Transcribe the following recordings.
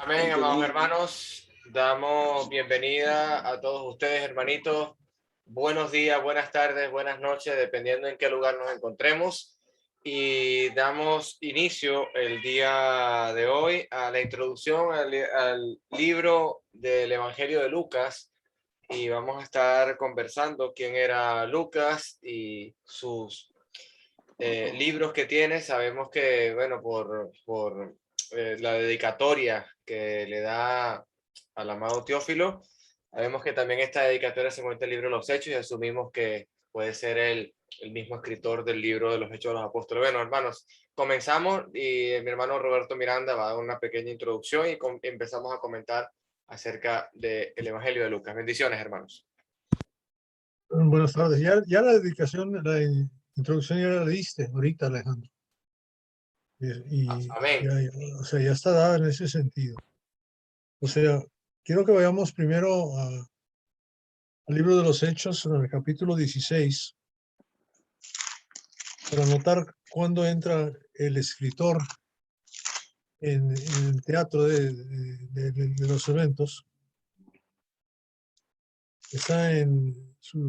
Amén, amados hermanos. Damos bienvenida a todos ustedes, hermanitos. Buenos días, buenas tardes, buenas noches, dependiendo en qué lugar nos encontremos. Y damos inicio el día de hoy a la introducción al libro del Evangelio de Lucas. Y vamos a estar conversando quién era Lucas y sus libros que tiene. Sabemos que, bueno, por la dedicatoria que le da al amado Teófilo, sabemos que también esta dedicatoria se encuentra en el libro de los Hechos y asumimos que puede ser el mismo escritor del libro de los Hechos de los Apóstoles. Bueno, hermanos, comenzamos y mi hermano Roberto Miranda va a dar una pequeña introducción y empezamos a comentar acerca del Evangelio de Lucas. Bendiciones, hermanos. Buenas tardes. Ya la dedicación, la introducción ya la leíste ahorita, Alejandro. Amén. O sea, ya está dada en ese sentido. O sea, quiero que vayamos primero al libro de los Hechos, en el capítulo 16, para notar cuándo entra el escritor en el teatro de los eventos. Está en su,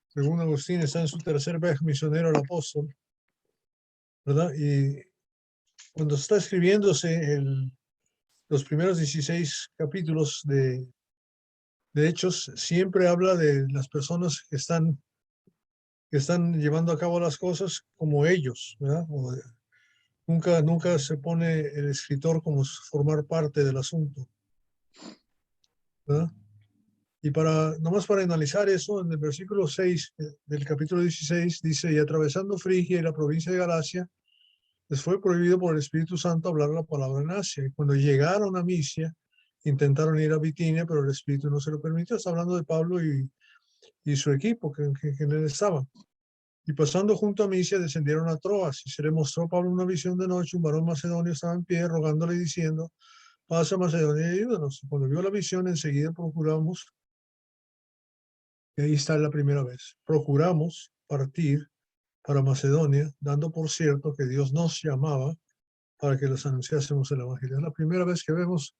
según Agustín, está en su tercer viaje misionero al apóstol, ¿verdad? Y cuando está escribiéndose los primeros 16 capítulos de Hechos, siempre habla de las personas que están llevando a cabo las cosas como ellos, ¿verdad? Nunca se pone el escritor como formar parte del asunto, ¿verdad? Y nomás para analizar eso, en el versículo 6 del capítulo 16 dice, y atravesando Frigia y la provincia de Galacia, les fue prohibido por el Espíritu Santo hablar la palabra en Asia. Y cuando llegaron a Misia, intentaron ir a Bitinia, pero el Espíritu no se lo permitió. Está hablando de Pablo y su equipo que en él estaba. Y pasando junto a Misia, descendieron a Troas, y se le mostró a Pablo una visión de noche. Un varón macedonio estaba en pie, rogándole y diciendo, pasa a Macedonia y ayúdanos. Y cuando vio la visión, enseguida procuramos, y ahí está la primera vez, procuramos partir para Macedonia, dando por cierto que Dios nos llamaba para que les anunciásemos el Evangelio. Es la primera vez que vemos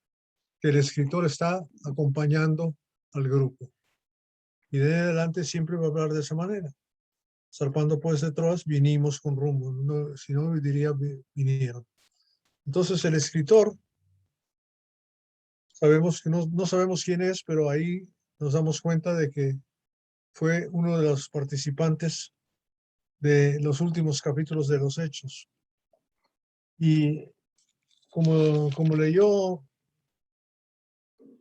que el escritor está acompañando al grupo. Y de ahí adelante siempre va a hablar de esa manera. Zarpando pues de Troas, vinimos con rumbo. No, si no, diría vinieron. Entonces el escritor, sabemos que no sabemos quién es, pero ahí nos damos cuenta de que fue uno de los participantes de los últimos capítulos de los Hechos. Y como leyó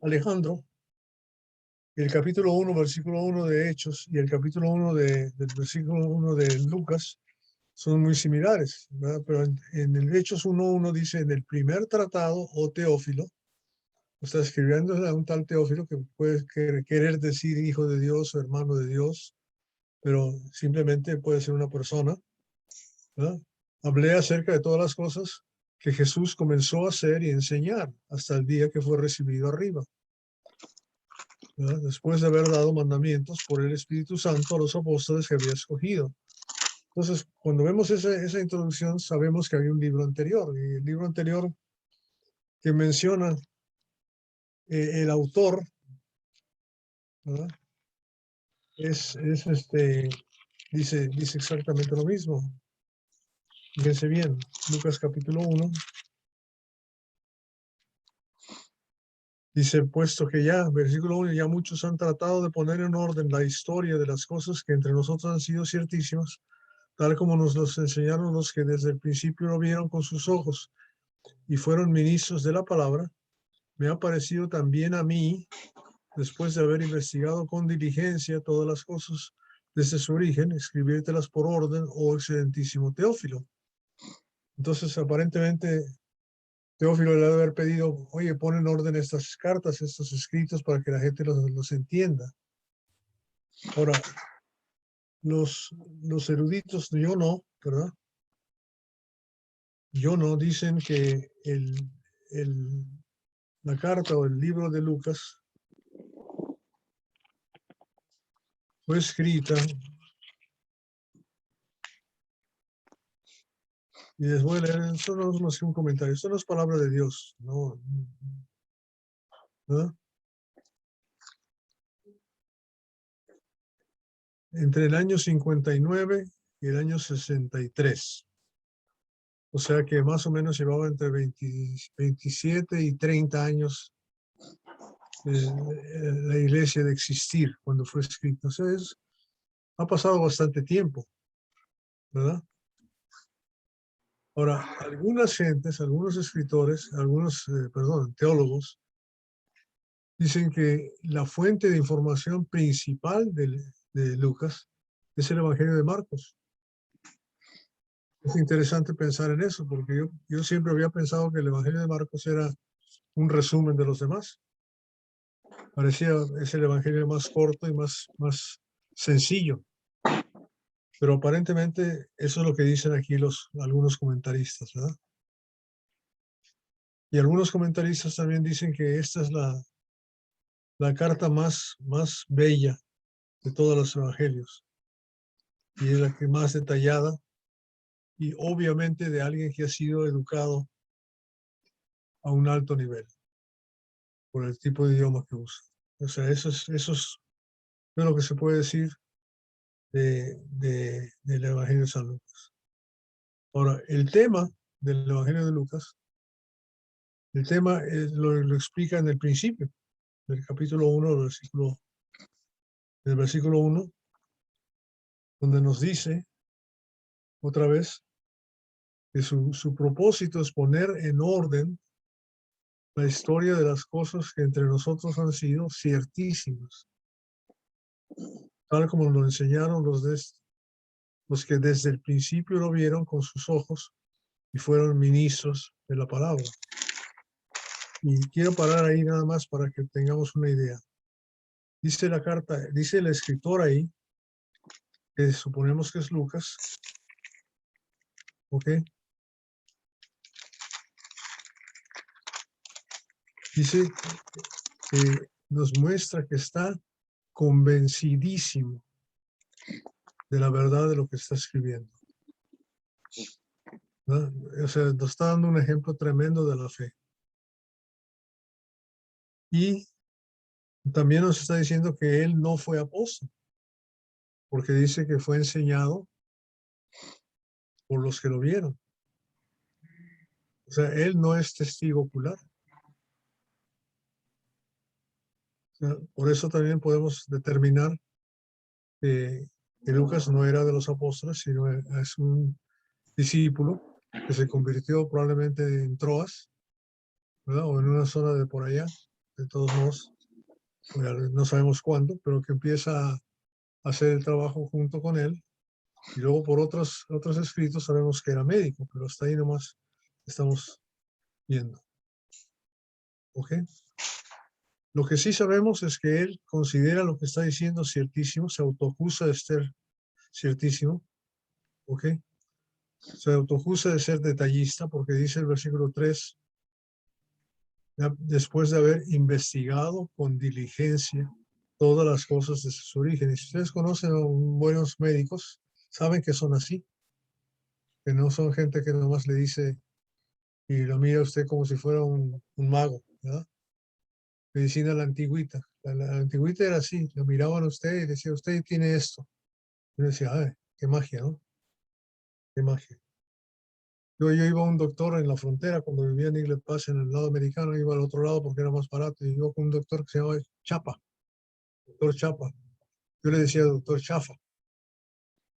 Alejandro, el capítulo 1, versículo 1 de Hechos y el capítulo 1 del versículo 1 de Lucas son muy similares, ¿verdad? Pero en el Hechos 1:1 dice, en el primer tratado, o Teófilo, está escribiendo a un tal Teófilo que puede querer decir hijo de Dios o hermano de Dios, pero simplemente puede ser una persona, ¿verdad? Hablé acerca de todas las cosas que Jesús comenzó a hacer y enseñar hasta el día que fue recibido arriba, ¿verdad? Después de haber dado mandamientos por el Espíritu Santo a los apóstoles que había escogido. Entonces, cuando vemos esa introducción, sabemos que había un libro anterior, y el libro anterior que menciona el autor, ¿verdad? Dice exactamente lo mismo. Fíjense bien, Lucas capítulo 1. Dice, puesto que ya, versículo 1, ya muchos han tratado de poner en orden la historia de las cosas que entre nosotros han sido ciertísimas, tal como nos los enseñaron los que desde el principio lo vieron con sus ojos y fueron ministros de la palabra, me ha parecido también a mí, después de haber investigado con diligencia todas las cosas desde su origen, escribírtelas por orden, oh excelentísimo Teófilo. Entonces, aparentemente, Teófilo le debe haber pedido, oye, pon en orden estas cartas, estos escritos, para que la gente los entienda. Ahora, los eruditos, yo no, ¿verdad? Yo no, dicen que la carta o el libro de Lucas fue escrita Y les voy a leer, esto no es más que un comentario, esto no es palabra de Dios, no, ¿verdad? Entre el año 59 y el año 63. O sea que más o menos llevaba entre 27 y 30 años la iglesia de existir cuando fue escrita. O sea, ha pasado bastante tiempo, ¿verdad? Ahora, algunas gentes, algunos escritores, perdón, teólogos, dicen que la fuente de información principal de Lucas es el Evangelio de Marcos. Es interesante pensar en eso, porque yo siempre había pensado que el Evangelio de Marcos era un resumen de los demás. Parecía, es el Evangelio más corto y más sencillo. Pero aparentemente eso es lo que dicen aquí algunos comentaristas, ¿verdad? Y algunos comentaristas también dicen que esta es la carta más bella de todos los evangelios y es la que más detallada y obviamente de alguien que ha sido educado a un alto nivel por el tipo de idioma que usa. O sea, eso es lo que se puede decir del Evangelio de San Lucas. Ahora, el tema del Evangelio de Lucas, el tema lo explica en el principio, del capítulo 1, del versículo 1, donde nos dice otra vez que su propósito es poner en orden la historia de las cosas que entre nosotros han sido ciertísimas, tal como lo enseñaron los que desde el principio lo vieron con sus ojos y fueron ministros de la palabra. Y quiero parar ahí nada más para que tengamos una idea. Dice la carta, dice el escritor ahí, que suponemos que es Lucas, ¿ok? Dice que nos muestra que está convencidísimo de la verdad de lo que está escribiendo, ¿no? O sea, nos está dando un ejemplo tremendo de la fe. Y también nos está diciendo que él no fue apóstol, porque dice que fue enseñado por los que lo vieron. O sea, él no es testigo ocular. O sea, por eso también podemos determinar que Lucas no era de los apóstoles, sino es un discípulo que se convirtió probablemente en Troas, ¿verdad? O en una zona de por allá, de todos modos, no sabemos cuándo, pero que empieza a hacer el trabajo junto con él. Y luego por otros escritos sabemos que era médico, pero hasta ahí nomás estamos viendo. ¿Ok? Lo que sí sabemos es que él considera lo que está diciendo ciertísimo, se autoacusa de ser ciertísimo. ¿Ok? Se autoacusa de ser detallista porque dice el versículo 3, después de haber investigado con diligencia todas las cosas de sus orígenes. Si ustedes conocen a buenos médicos, saben que son así, que no son gente que nomás le dice y lo mira usted como si fuera un mago, ¿verdad? Medicina a la antigüita. La antigüita era así, lo miraban a usted y decía, usted tiene esto. Y uno decía, ay, qué magia, ¿no? Qué magia. Yo iba a un doctor en la frontera cuando vivía en Eagle Pass, en el lado americano, iba al otro lado porque era más barato. Y iba con un doctor que se llamaba Chapa, doctor Chapa. Yo le decía doctor Chafa.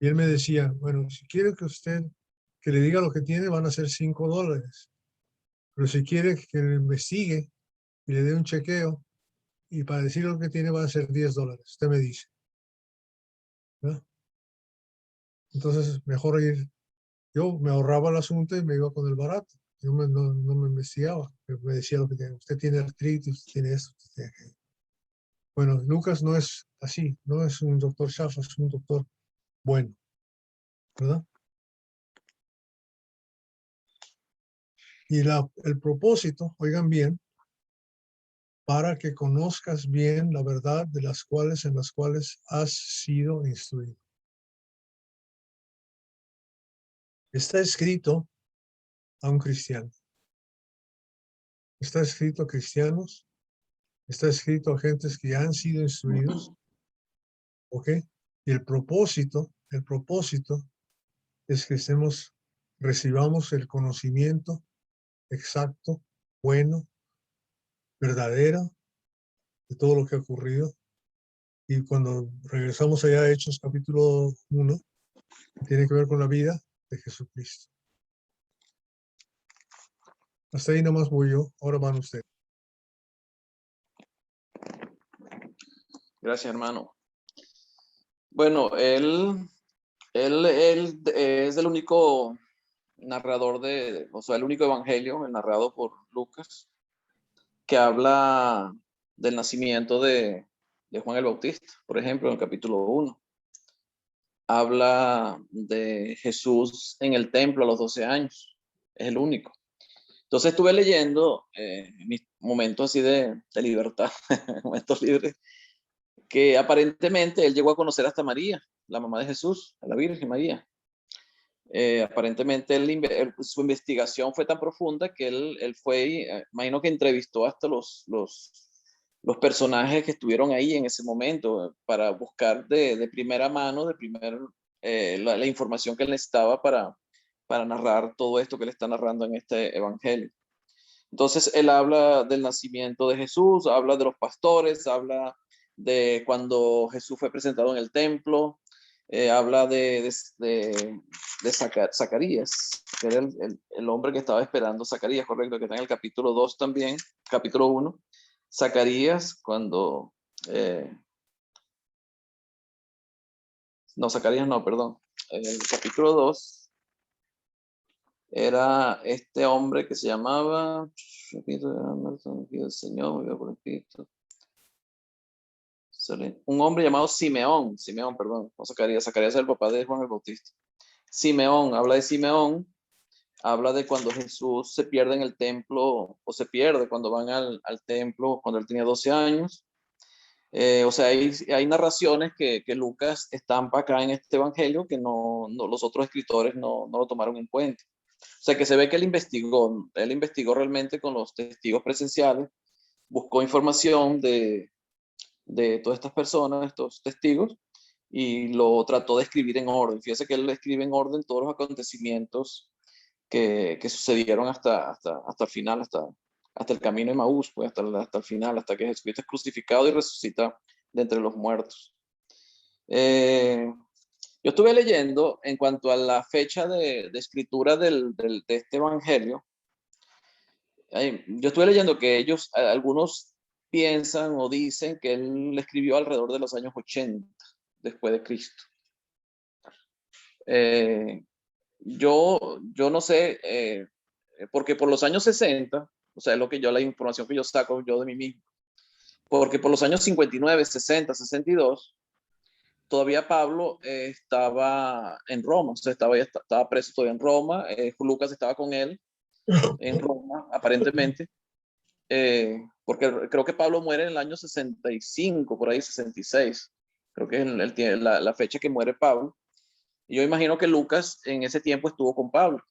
Y él me decía, bueno, si quiere que le diga lo que tiene, van a ser $5. Pero si quiere que le investigue y le dé un chequeo, y para decir lo que tiene, van a ser $10. Usted me dice, ¿no? Entonces, mejor yo me ahorraba el asunto y me iba con el barato. Yo no me investigaba, me decía lo que tiene. Usted tiene artritis, usted tiene esto, usted tiene aquello. Bueno, Lucas no es así, no es un doctor chafa, es un doctor bueno, ¿verdad? Y el propósito, oigan bien, para que conozcas bien la verdad en las cuales has sido instruido. Está escrito a un cristiano. Está escrito a cristianos, está escrito a gentes que ya han sido instruidos, ¿ok? Y el propósito es que recibamos el conocimiento exacto, bueno, verdadero de todo lo que ha ocurrido. Y cuando regresamos allá a Hechos capítulo 1, tiene que ver con la vida de Jesucristo. Hasta ahí nomás voy yo, ahora van ustedes. Gracias, hermano. Bueno, él es el único narrador o sea, el único evangelio, el narrado por Lucas, que habla del nacimiento de Juan el Bautista, por ejemplo, en el capítulo 1. Habla de Jesús en el templo a los 12 años. Es el único. Entonces estuve leyendo mis momentos así de libertad, momentos libres, que aparentemente él llegó a conocer hasta María, la mamá de Jesús, a la Virgen María. Aparentemente su investigación fue tan profunda que él fue, imagino que entrevistó hasta los personajes que estuvieron ahí en ese momento para buscar de primera mano, la información que él necesitaba para narrar todo esto que él está narrando en este evangelio. Entonces él habla del nacimiento de Jesús, habla de los pastores, habla de cuando Jesús fue presentado en el templo, habla de Zacarías, que era el hombre que estaba esperando Zacarías, correcto, que está en el capítulo 2 también, capítulo 1. Zacarías, cuando... no, Zacarías no, perdón. El capítulo 2 era este hombre que se llamaba... el Señor, un hombre llamado Simeón, perdón, no Zacarías es el papá de Juan el Bautista. Simeón, habla de Simeón, habla de cuando Jesús se pierde en el templo, o se pierde cuando van al templo, cuando él tenía 12 años. O sea, hay narraciones que Lucas estampa acá en este evangelio que los otros escritores no lo tomaron en cuenta. O sea, que se ve que él investigó realmente con los testigos presenciales, buscó información de todas estas personas, estos testigos, y lo trató de escribir en orden. Fíjese que él escribe en orden todos los acontecimientos que sucedieron hasta el final, hasta el camino de Maús, pues hasta el final, hasta que Jesucristo es crucificado y resucita de entre los muertos. Yo estuve leyendo en cuanto a la fecha de escritura de este evangelio. Yo estuve leyendo que algunos piensan o dicen que él escribió alrededor de los años 80 después de Cristo. Yo no sé, porque por los años 60, o sea, la información que yo saco yo de mí mismo, porque por los años 59, 60, 62, todavía Pablo estaba en Roma, o sea, estaba preso todavía en Roma, Lucas estaba con él en Roma, aparentemente, porque creo que Pablo muere en el año 65, por ahí 66, creo que él tiene la fecha que muere Pablo, y yo imagino que Lucas en ese tiempo estuvo con Pablo.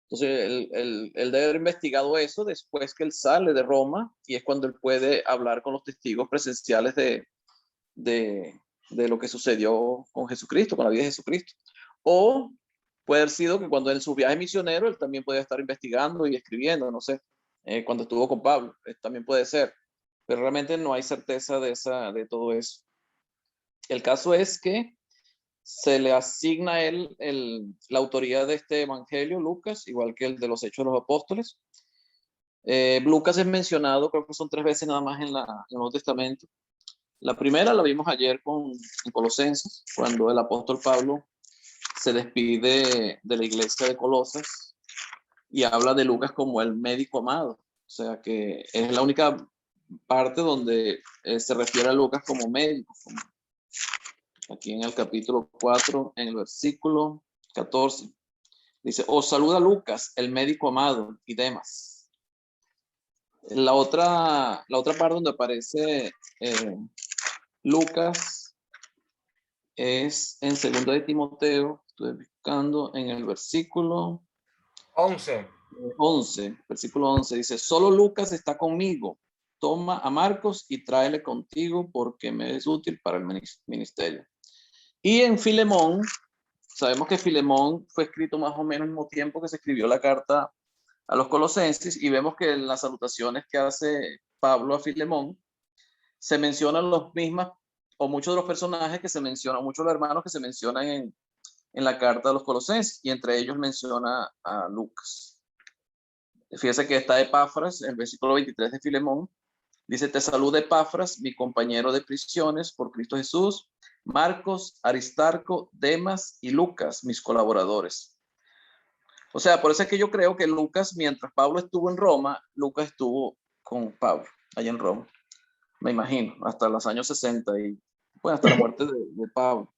Entonces, él debe haber investigado eso después que él sale de Roma, y es cuando él puede hablar con los testigos presenciales de lo que sucedió con Jesucristo, con la vida de Jesucristo. O puede haber sido que cuando en su viaje misionero, él también puede estar investigando y escribiendo, no sé, cuando estuvo con Pablo, también puede ser. Pero realmente no hay certeza de todo eso. El caso es que se le asigna a él la autoría de este evangelio, Lucas, igual que el de los Hechos de los Apóstoles. Lucas es mencionado, creo que son 3 veces nada más en el Nuevo Testamento. La primera la vimos ayer en Colosenses, cuando el apóstol Pablo se despide de la iglesia de Colosas y habla de Lucas como el médico amado. O sea que es la única parte donde se refiere a Lucas como médico, aquí en el capítulo 4, en el versículo 14. Dice, os saluda Lucas, el médico amado, y demás. La otra parte donde aparece Lucas es en 2 de Timoteo, estoy buscando en el versículo 11. 11, versículo 11, dice, solo Lucas está conmigo. Toma a Marcos y tráele contigo porque me es útil para el ministerio. Y en Filemón, sabemos que Filemón fue escrito más o menos al mismo tiempo que se escribió la carta a los colosenses, y vemos que en las salutaciones que hace Pablo a Filemón se mencionan los mismos o muchos de los personajes que se mencionan, muchos de los hermanos que se mencionan en la carta a los colosenses, y entre ellos menciona a Lucas. Fíjese que está Epafras, en el versículo 23 de Filemón, dice, te saluda Epafras, mi compañero de prisiones por Cristo Jesús, Marcos, Aristarco, Demas y Lucas, mis colaboradores. O sea, por eso es que yo creo que Lucas, mientras Pablo estuvo en Roma, Lucas estuvo con Pablo, allá en Roma. Me imagino, hasta los años 60 y pues hasta la muerte de Pablo.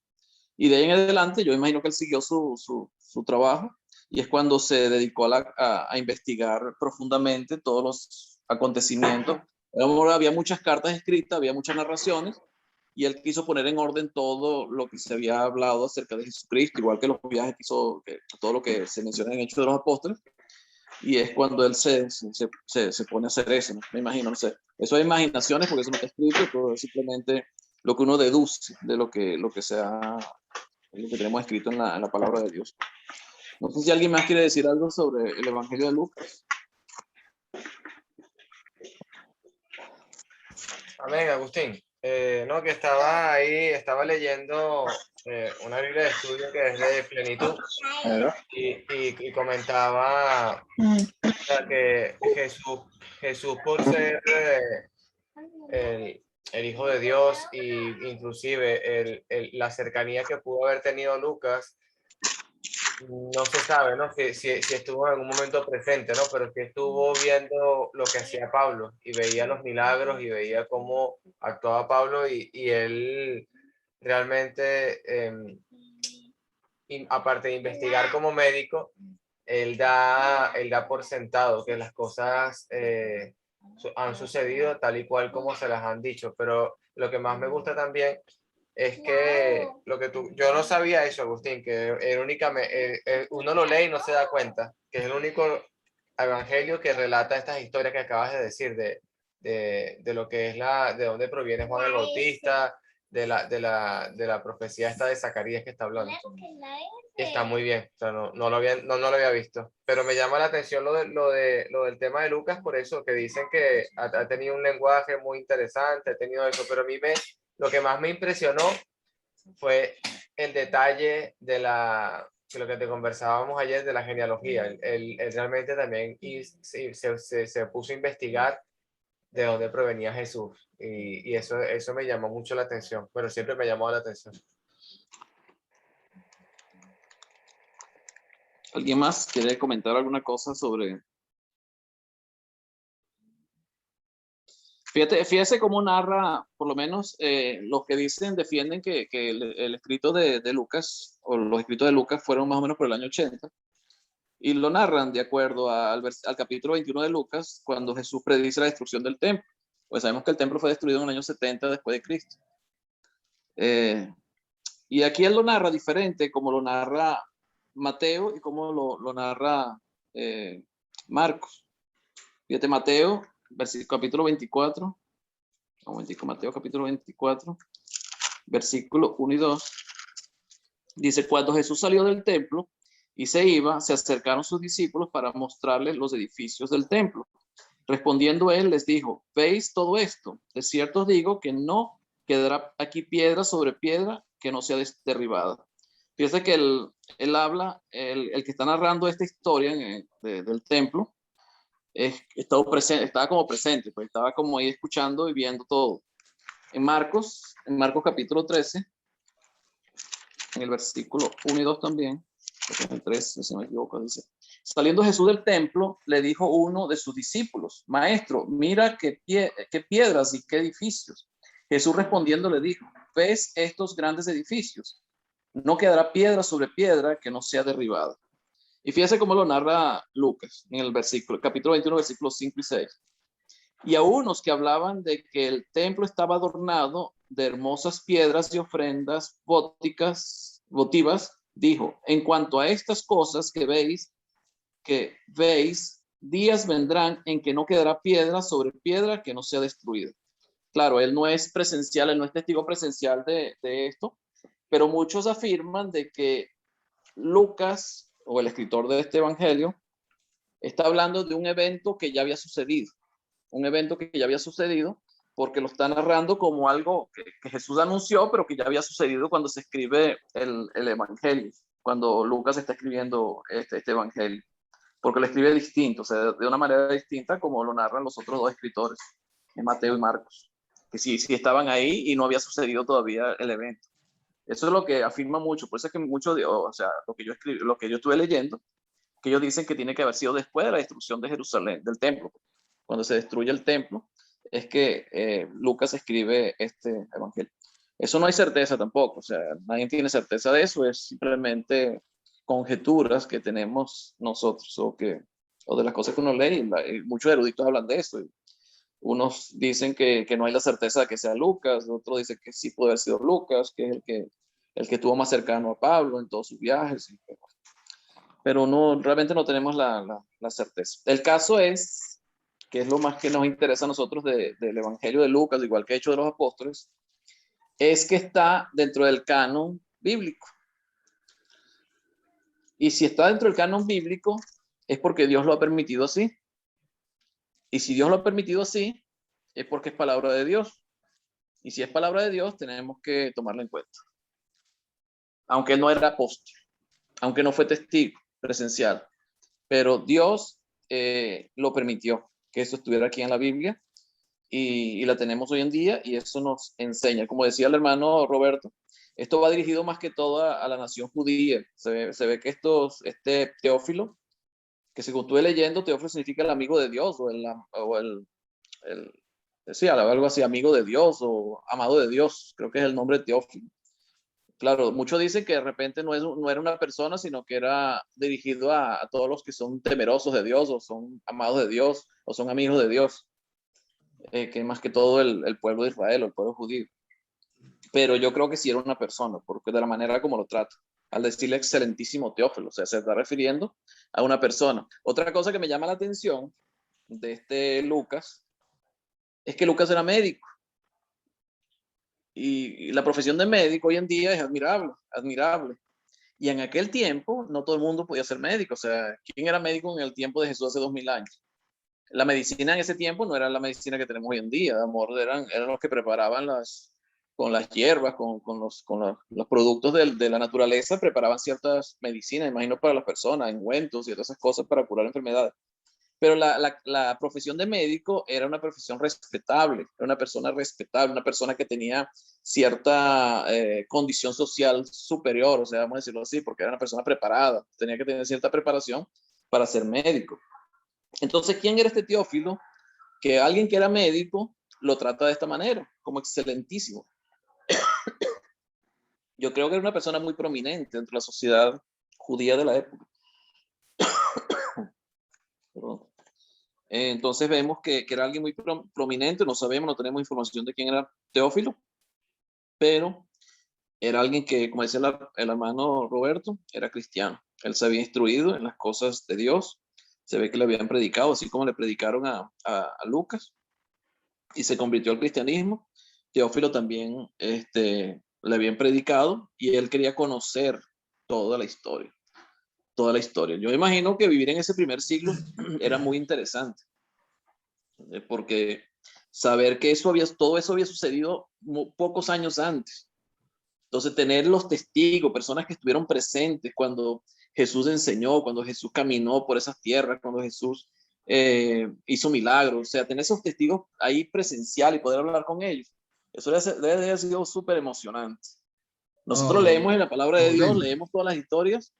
Y de ahí en adelante yo imagino que él siguió su trabajo, y es cuando se dedicó a investigar profundamente todos los acontecimientos. Había muchas cartas escritas, había muchas narraciones, y él quiso poner en orden todo lo que se había hablado acerca de Jesucristo, igual que los viajes que hizo, todo lo que se menciona en Hechos de los Apóstoles, y es cuando él se pone a hacer eso, ¿no? Me imagino, no sé. Eso es imaginaciones porque eso no está escrito, pero es simplemente lo que uno deduce de lo que tenemos escrito en la palabra de Dios. No sé si alguien más quiere decir algo sobre el Evangelio de Lucas. Amén, Agustín. No, que estaba ahí, estaba leyendo una Biblia de estudio que es de Plenitud, y comentaba, o sea, que Jesús por ser el Hijo de Dios, y inclusive la cercanía que pudo haber tenido Lucas, no se sabe, ¿no? Si estuvo en algún momento presente, ¿no? Pero que estuvo viendo lo que hacía Pablo y veía los milagros y veía cómo actuaba Pablo, y él realmente, aparte de investigar como médico, él da por sentado que las cosas han sucedido tal y cual como se las han dicho. Pero lo que más me gusta también es que yo no sabía eso, Agustín, que uno lo lee y no se da cuenta, que es el único evangelio que relata estas historias que acabas de decir, de lo que es de dónde proviene Juan el Bautista, de la profecía esta de Zacarías que está hablando. Está muy bien, o sea, no lo había visto, pero me llama la atención lo del tema de Lucas, por eso que dicen que ha tenido un lenguaje muy interesante, ha tenido eso, pero a mí lo que más me impresionó fue el detalle de lo que te conversábamos ayer de la genealogía. Él realmente también se puso a investigar de dónde provenía Jesús, y eso me llamó mucho la atención, pero siempre me llamó la atención. ¿Alguien más quiere comentar alguna cosa sobre? Fíjese cómo narra, por lo menos los que defienden que el escrito de Lucas, o los escritos de Lucas fueron más o menos por el año 80, y lo narran de acuerdo al capítulo 21 de Lucas, cuando Jesús predice la destrucción del templo. Pues sabemos que el templo fue destruido en el año 70 después de Cristo. Y aquí él lo narra diferente, como lo narra Mateo y como lo narra Marcos. Fíjate, Mateo, capítulo 24, Mateo capítulo 24, versículo 1 y 2, dice, cuando Jesús salió del templo y se iba, se acercaron sus discípulos para mostrarles los edificios del templo. Respondiendo él, les dijo, ¿veis todo esto? De cierto os digo que no quedará aquí piedra sobre piedra que no sea derribada. Fíjate que él habla, el que está narrando esta historia del templo, estaba como presente, pues estaba como ahí escuchando y viendo todo. En Marcos capítulo 13, en el versículo 1 y 2 también, en el 3, si me equivoco, dice, saliendo Jesús del templo, le dijo uno de sus discípulos, Maestro, mira qué piedras y qué edificios. Jesús respondiendo le dijo, ¿ves estos grandes edificios? No quedará piedra sobre piedra que no sea derribada. Y fíjese cómo lo narra Lucas en el capítulo 21, versículos 5 y 6. Y a unos que hablaban de que el templo estaba adornado de hermosas piedras y ofrendas votivas, dijo, en cuanto a estas cosas que veis, que veis, días vendrán en que no quedará piedra sobre piedra que no sea destruida. Claro, él no es presencial, él no es testigo presencial de esto, pero muchos afirman de que Lucas, o el escritor de este evangelio, está hablando de un evento que ya había sucedido, un evento que ya había sucedido, porque lo está narrando como algo que Jesús anunció, pero que ya había sucedido cuando se escribe el evangelio, cuando Lucas está escribiendo este evangelio, porque lo escribe distinto, o sea, de una manera distinta como lo narran los otros dos escritores, Mateo y Marcos, que sí estaban ahí y no había sucedido todavía el evento. Eso es lo que afirma mucho, por eso es que mucho, o sea, lo que yo escribí, lo que yo estuve leyendo, que ellos dicen que tiene que haber sido después de la destrucción de Jerusalén, del templo. Cuando se destruye el templo, es que Lucas escribe este evangelio. Eso no hay certeza tampoco, o sea, nadie tiene certeza de eso, es simplemente conjeturas que tenemos nosotros, o de las cosas que uno lee, y muchos eruditos hablan de eso. Unos dicen que no hay la certeza de que sea Lucas, otros dicen que sí puede haber sido Lucas, que es el que estuvo más cercano a Pablo en todos sus viajes, pero no, realmente no tenemos la certeza. El caso es, que es lo más que nos interesa a nosotros del Evangelio de Lucas, igual que Hechos de los Apóstoles, es que está dentro del canon bíblico. Y si está dentro del canon bíblico, es porque Dios lo ha permitido así. Y si Dios lo ha permitido así, es porque es palabra de Dios. Y si es palabra de Dios, tenemos que tomarla en cuenta. Aunque él no era apóstol, aunque no fue testigo presencial, pero Dios lo permitió que eso estuviera aquí en la Biblia y la tenemos hoy en día y eso nos enseña. Como decía el hermano Roberto, esto va dirigido más que todo a la nación judía. Se ve que este Teófilo, que según estuve leyendo, Teófilo significa el amigo de Dios sí, algo así, amigo de Dios o amado de Dios, creo que es el nombre de Teófilo. Claro, muchos dicen que de repente no era una persona, sino que era dirigido a todos los que son temerosos de Dios, o son amados de Dios, o son amigos de Dios, que más que todo el pueblo de Israel, o el pueblo judío. Pero yo creo que sí era una persona, porque de la manera como lo trata, al decirle excelentísimo Teófilo, o sea, se está refiriendo a una persona. Otra cosa que me llama la atención de este Lucas, es que Lucas era médico. Y la profesión de médico hoy en día es admirable, admirable. Y en aquel tiempo no todo el mundo podía ser médico. O sea, ¿quién era médico en el tiempo de Jesús hace 2000 años? La medicina en ese tiempo no era la medicina que tenemos hoy en día. Amor, eran los que preparaban con las hierbas, con los productos de la naturaleza, preparaban ciertas medicinas, imagino, para las personas, ungüentos y todas esas cosas para curar enfermedades. Pero la profesión de médico era una profesión respetable, era una persona respetable, una persona que tenía cierta condición social superior, o sea, vamos a decirlo así, porque era una persona preparada, tenía que tener cierta preparación para ser médico. Entonces, ¿quién era este Teófilo? Que alguien que era médico lo trata de esta manera, como excelentísimo. Yo creo que era una persona muy prominente entre la sociedad judía de la época. Perdón. Entonces vemos que era alguien muy prominente, no sabemos, no tenemos información de quién era Teófilo, pero era alguien que, como decía el hermano Roberto, era cristiano. Él se había instruido en las cosas de Dios, se ve que le habían predicado, así como le predicaron a Lucas, y se convirtió al cristianismo. Teófilo también le habían predicado y él quería conocer toda la historia. Toda la historia. Yo imagino que vivir en ese primer siglo era muy interesante, porque saber que todo eso había sucedido pocos años antes. Entonces, tener los testigos, personas que estuvieron presentes cuando Jesús enseñó, cuando Jesús caminó por esas tierras, cuando Jesús hizo milagros, o sea, tener esos testigos ahí presencial y poder hablar con ellos, eso debe haber sido súper emocionante. Nosotros leemos en la palabra de Dios, leemos todas las historias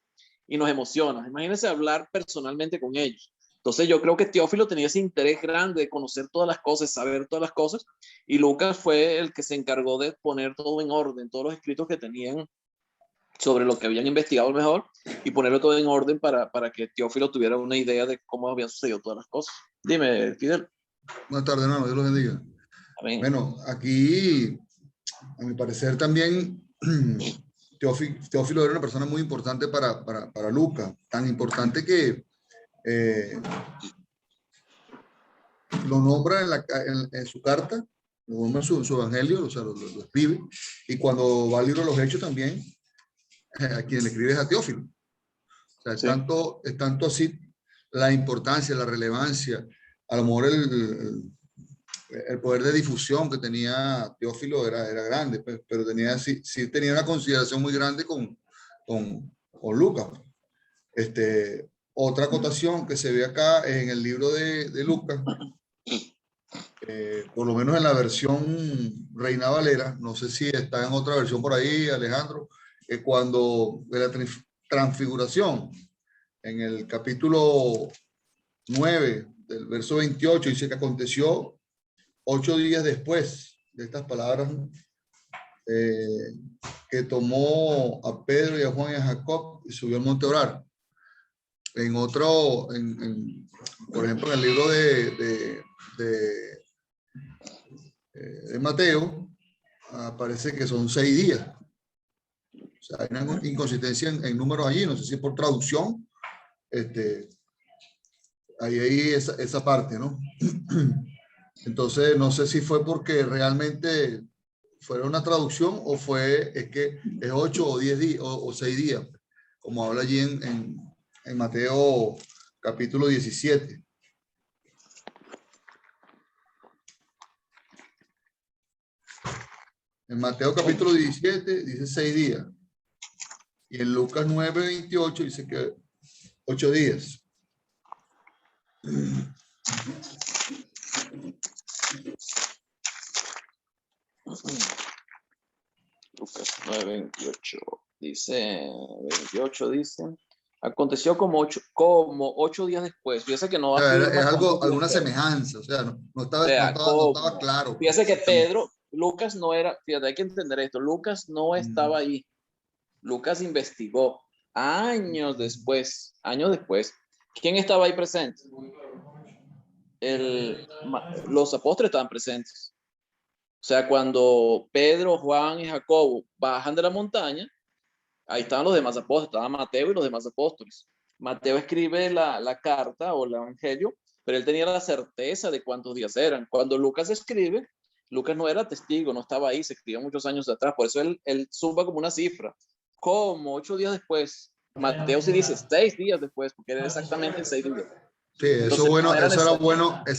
y nos emociona. Imagínense hablar personalmente con ellos. Entonces yo creo que Teófilo tenía ese interés grande de conocer todas las cosas, saber todas las cosas, y Lucas fue el que se encargó de poner todo en orden, todos los escritos que tenían sobre lo que habían investigado mejor, y ponerlo todo en orden para que Teófilo tuviera una idea de cómo habían sucedido todas las cosas. Dime, Fidel. Buenas tardes, hermano. Dios los bendiga. Amén. Bueno, aquí, a mi parecer también, Teófilo era una persona muy importante para Lucas, tan importante que eh, lo nombra en su carta, lo nombra en su evangelio, o sea, lo escribe, y cuando va al libro de los Hechos también, a quien le escribe es a Teófilo. O sea, Sí. es tanto así la importancia, la relevancia, a lo mejor el poder de difusión que tenía Teófilo era grande, pero tenía, sí tenía una consideración muy grande con Lucas. Otra acotación que se ve acá en el libro de Lucas, por lo menos en la versión Reina Valera, no sé si está en otra versión por ahí, Alejandro, cuando de la transfiguración, en el capítulo 9 del verso 28, dice que aconteció 8 días después de estas palabras, que tomó a Pedro y a Juan y a Jacob y subió al monte a orar. En otro, por ejemplo, en el libro de Mateo, aparece que son 6 días. O sea, hay una inconsistencia en números allí, no sé si por traducción, ahí esa parte, ¿no? Entonces, no sé si fue porque realmente fue una traducción o es que es 8 o 10 días o 6 días, como habla allí en Mateo capítulo 17. En Mateo capítulo 17 dice 6 días. Y en Lucas 9:28 dice que 8 días. Lucas 9:28 dice, 28 dice, aconteció como 8 días después. Fíjese que no O sea, es afirma cuántos algo, días alguna después. semejanza, o sea, no O sea, estaba ¿cómo? claro. Fíjese que Exactamente. Lucas no era, fíjate, hay que entender esto, Lucas no estaba ahí. Lucas investigó años después. ¿Quién estaba ahí presente? Los apóstoles estaban presentes. O sea, cuando Pedro, Juan y Jacobo bajan de la montaña, ahí estaban los demás apóstoles, estaban Mateo y los demás apóstoles. Mateo escribe la carta o el evangelio, pero él tenía la certeza de cuántos días eran. Cuando Lucas escribe, Lucas no era testigo, no estaba ahí, se escribió muchos años atrás, por eso él suma como una cifra. Como 8 días después. Mateo sí dice 6 días después, porque era exactamente 6 días. Sí, Entonces, no era eso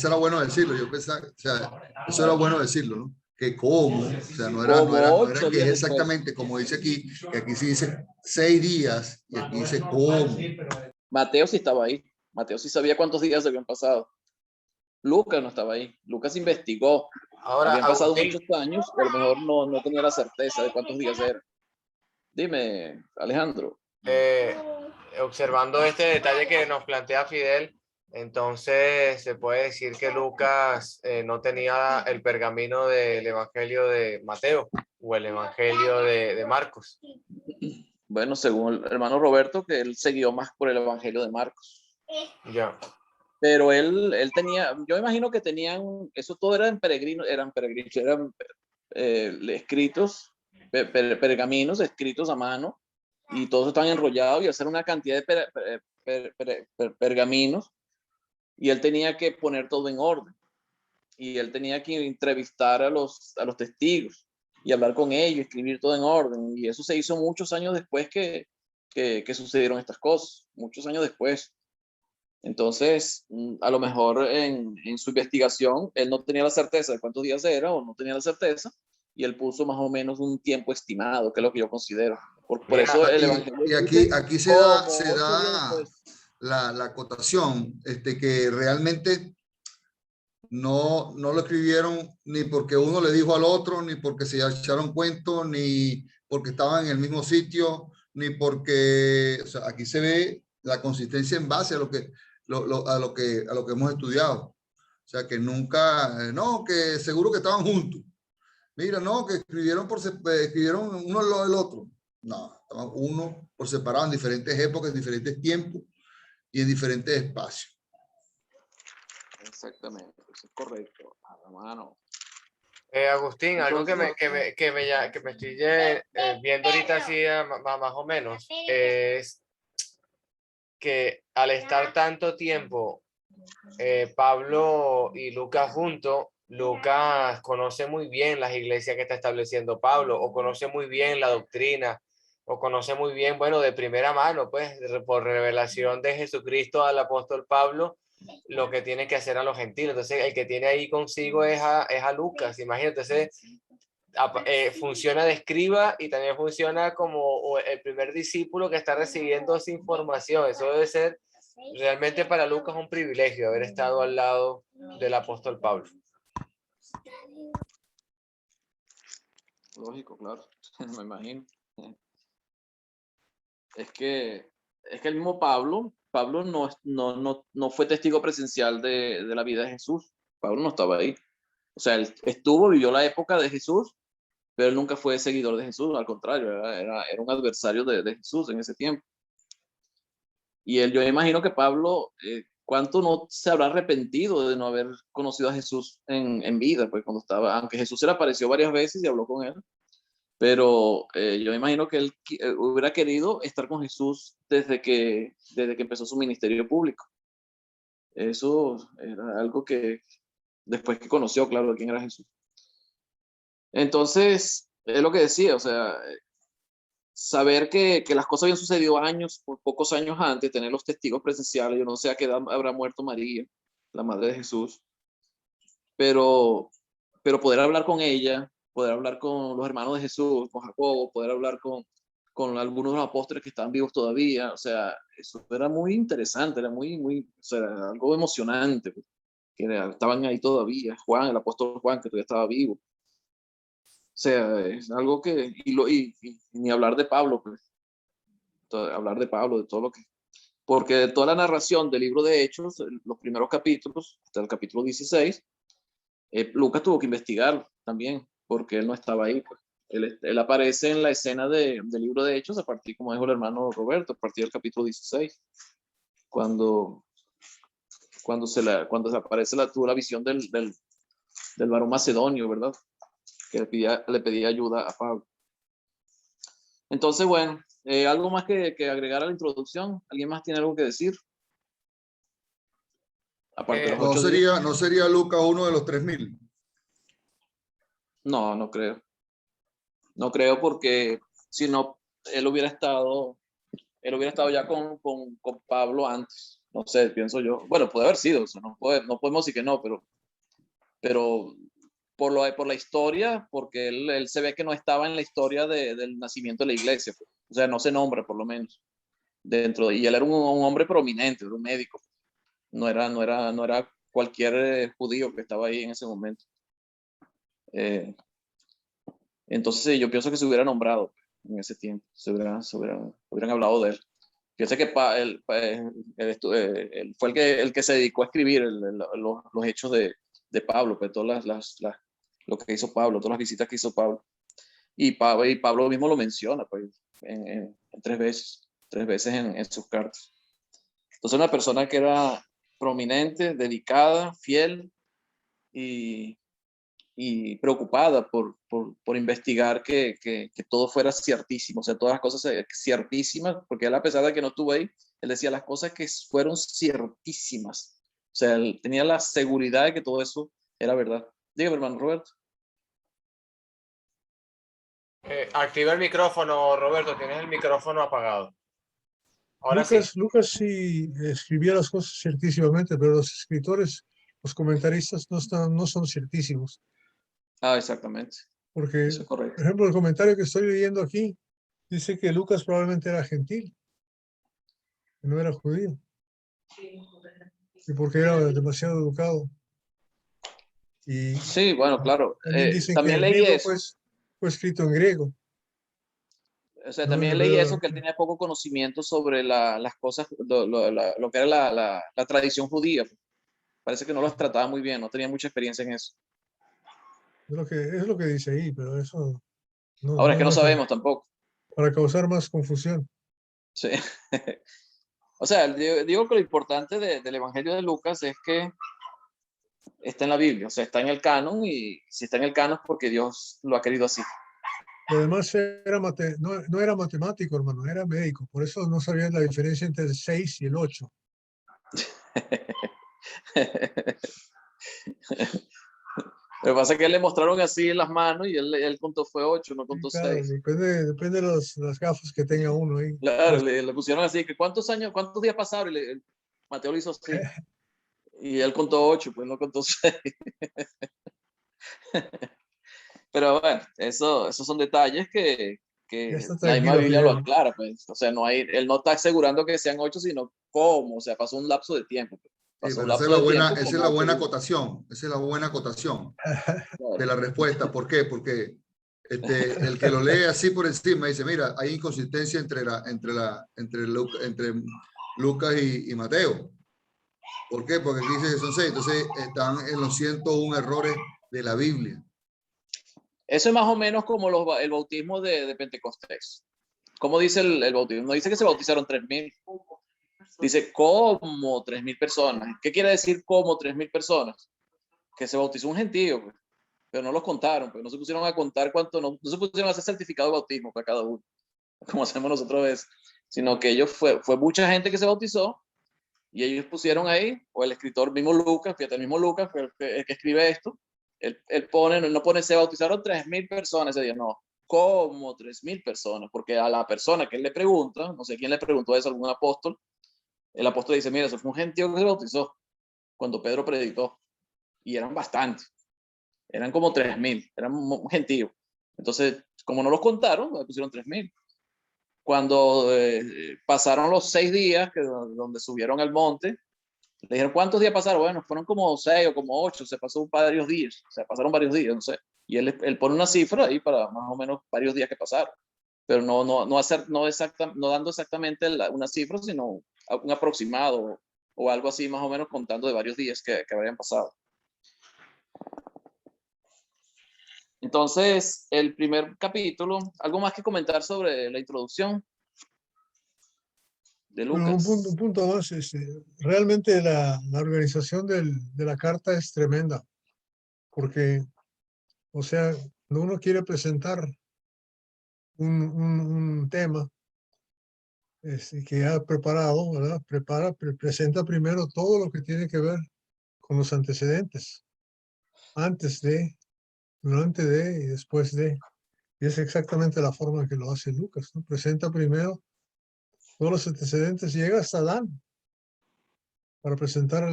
era bueno decirlo. Yo pensaba, o sea, eso era bueno decirlo, ¿no? Que cómo, o sea, como no era 8 que días es después. exactamente como dice aquí, que aquí sí dice 6 días y aquí dice cómo. Mateo sí estaba ahí. Mateo sí sabía cuántos días habían pasado. Lucas no estaba ahí. Lucas investigó. Ahora, Habían pasado Agustín, muchos años, o a lo mejor no tenía la certeza de cuántos días eran. Dime, Alejandro. eh, observando este detalle que nos plantea Fidel, entonces se puede decir que Lucas no tenía el pergamino del Evangelio de Mateo o el Evangelio de Marcos. Bueno, según el hermano Roberto, que él siguió más por el Evangelio de Marcos. Ya. Pero él tenía, yo imagino que tenían, eso todo eran escritos, pergaminos escritos a mano, y todos están enrollados y hacer una cantidad de pergaminos, y él tenía que poner todo en orden, y él tenía que entrevistar a los testigos y hablar con ellos, escribir todo en orden, y eso se hizo muchos años después que sucedieron estas cosas, muchos años después. Entonces, a lo mejor en su investigación, él no tenía la certeza de cuántos días era o no tenía la certeza, y él puso más o menos un tiempo estimado, que es lo que yo considero. Por Mira, eso el Evangelio Y dice aquí como se 8 días da después. la acotación, que realmente no lo escribieron ni porque uno le dijo al otro, ni porque se echaron cuento, ni porque estaban en el mismo sitio, ni porque, o sea, aquí se ve la consistencia en base a a lo que hemos estudiado. O sea, que nunca, no, que seguro que estaban juntos. Mira, no, que escribieron uno al lado del otro. No, estaban uno por separado en diferentes épocas, en diferentes tiempos y en diferentes espacios. Exactamente, eso es correcto, hermano. Agustín, algo Entonces, que me estoy viendo ahorita así más o menos es que al estar tanto tiempo Pablo y Lucas juntos, Lucas conoce muy bien las iglesias que está estableciendo Pablo, o conoce muy bien la doctrina, o conoce muy bien, bueno, de primera mano, pues, por revelación de Jesucristo al apóstol Pablo, lo que tiene que hacer a los gentiles. Entonces, el que tiene ahí consigo es a Lucas, imagínate. Entonces, funciona de escriba y también funciona como el primer discípulo que está recibiendo esa información. Eso debe ser realmente para Lucas un privilegio haber estado al lado del apóstol Pablo. Lógico, claro, me imagino. Es que el mismo Pablo no fue testigo presencial de la vida de Jesús. Pablo no estaba ahí. O sea, él vivió la época de Jesús, pero él nunca fue seguidor de Jesús, al contrario, era un adversario de Jesús en ese tiempo. Y yo imagino que Pablo, ¿cuánto no se habrá arrepentido de no haber conocido a Jesús en vida? Pues cuando estaba, aunque Jesús se le apareció varias veces y habló con él, pero yo me imagino que él hubiera querido estar con Jesús desde que empezó su ministerio público. Eso era algo que después que conoció, claro, quién era Jesús. Entonces, es lo que decía, o sea, saber que las cosas habían sucedido pocos años antes, tener los testigos presenciales, yo no sé a qué edad habrá muerto María, la madre de Jesús, pero poder hablar con ella, poder hablar con los hermanos de Jesús, con Jacobo, poder hablar con algunos de los apóstoles que estaban vivos todavía, o sea, eso era muy interesante, era o sea, algo emocionante, pues, que estaban ahí todavía, Juan, el apóstol Juan, que todavía estaba vivo. O sea, es algo que, y ni hablar de Pablo, pues, hablar de Pablo, de todo lo que, porque de toda la narración del libro de Hechos, los primeros capítulos, hasta el capítulo 16, Lucas tuvo que investigar también, porque él no estaba ahí, pues. Él aparece en la escena del libro de Hechos, a partir, como dijo el hermano Roberto, a partir del capítulo 16, cuando se aparece tuvo la visión del varón macedonio, ¿verdad? Que le pedía ayuda a Pablo. Entonces, bueno, algo más que agregar a la introducción. ¿Alguien más tiene algo que decir? Aparte de los 8 días. ¿No sería Lucas uno de los 3000? No, no creo. No creo, porque si no, él hubiera estado ya con Pablo antes. No sé, pienso yo. Bueno, puede haber sido, o sea, no podemos decir que no, pero por la historia, porque él se ve que no estaba en la historia del nacimiento de la iglesia, pues. O sea, no se nombra, por lo menos, y él era un hombre prominente, era un médico. No era cualquier judío que estaba ahí en ese momento. Entonces yo pienso que se hubiera nombrado en ese tiempo, hubieran hablado de él. Piensa que él fue el que se dedicó a escribir los hechos de Pablo, pues todas lo que hizo Pablo, todas las visitas que hizo Pablo. Y Pablo mismo lo menciona, pues, en 3 veces en sus cartas. Entonces, una persona que era prominente, dedicada, fiel y preocupada por investigar que todo fuera ciertísimo, o sea, todas las cosas ciertísimas, porque él, a pesar de que no estuvo ahí, él decía las cosas que fueron ciertísimas. O sea, él tenía la seguridad de que todo eso era verdad. Dígame, hermano Roberto. Activa el micrófono, Roberto, tienes el micrófono apagado. Ahora sí. Lucas sí escribía las cosas ciertísimamente, pero los escritores, los comentaristas no son ciertísimos. Ah, exactamente. Porque, Eso es correcto. por ejemplo, el comentario que estoy leyendo aquí dice que Lucas probablemente era gentil, que no era judío, y porque era demasiado educado. Y Sí, bueno, claro. también dicen que También el leí libro eso. fue escrito en griego. O sea, No en también leí hebreo. eso, que él tenía poco conocimiento sobre las cosas, lo que era la tradición judía. Parece que no los trataba muy bien, no tenía mucha experiencia en eso. Es lo que dice ahí, pero eso Ahora es que no es sabemos tampoco. para causar más confusión. Sí. O sea, digo que lo importante del Evangelio de Lucas es que está en la Biblia, o sea, está en el canon, y si está en el canon es porque Dios lo ha querido así. Y además era no era matemático, hermano, era médico. Por eso no sabía la diferencia entre el 6 y el 8. Lo que pasa es que le mostraron así en las manos y él contó fue 8, no Sí, contó claro, 6. depende de las gafas que tenga uno ahí. Claro, le pusieron así, que cuántos días pasaron, y Mateo lo hizo así. Y él contó 8, pues no contó 6. Pero bueno, esos son detalles Ya que está la misma tranquilo, Biblia lo Fidel. aclara, pues. O sea, él no está asegurando que sean 8, sino cómo. O sea, pasó un lapso de tiempo. Pues. Sí, Pasó un pero lapso de tiempo esa es como la 8 buena días. acotación. Esa es la buena acotación de Claro. la respuesta. ¿Por qué? Porque el que lo lee así por encima dice, mira, hay inconsistencia entre Lucas y Mateo. ¿Por qué? Porque aquí dice que son 6. Entonces están en los 101 errores de la Biblia. Eso es más o menos como el bautismo de Pentecostés. ¿Cómo dice el bautismo? No dice que se bautizaron 3,000. Dice como 3,000 personas. ¿Qué quiere decir como 3,000 personas? Que se bautizó un gentío, pues, pero no los contaron, pues, no se pusieron a contar cuánto, no se pusieron a hacer certificado de bautismo para cada uno, como hacemos nosotros a veces, sino que fue mucha gente que se bautizó y ellos pusieron ahí, o el escritor mismo Lucas, fíjate, el mismo Lucas, el que escribe esto, él pone, no pone, se bautizaron 3,000 personas ese día, no, como 3,000 personas, porque a la persona que él le pregunta, no sé quién le preguntó eso, algún apóstol, el apóstol dice, mira, eso fue un gentío que se bautizó cuando Pedro predicó, y eran bastantes, eran como 3,000, eran un gentío. Entonces, como no los contaron, le pusieron 3,000. Cuando pasaron los 6 días donde subieron al monte, le dijeron, ¿cuántos días pasaron? Bueno, fueron como 6 o como 8, se pasó varios días, se pasaron varios días, no sé. Y él pone una cifra ahí para más o menos varios días que pasaron. Pero no dando exactamente una cifra, sino un aproximado o algo así, más o menos contando de varios días que habrían pasado. Entonces, el primer capítulo, ¿algo más que comentar sobre la introducción de Pero un Lucas? punto más, realmente la organización de la carta es tremenda, porque, o sea, cuando uno quiere presentar un tema que ha preparado, ¿verdad? Presenta primero todo lo que tiene que ver con los antecedentes, antes de, durante de y después de. Y es exactamente la forma en que lo hace Lucas, ¿no? Presenta primero todos los antecedentes, llega hasta Adán para presentar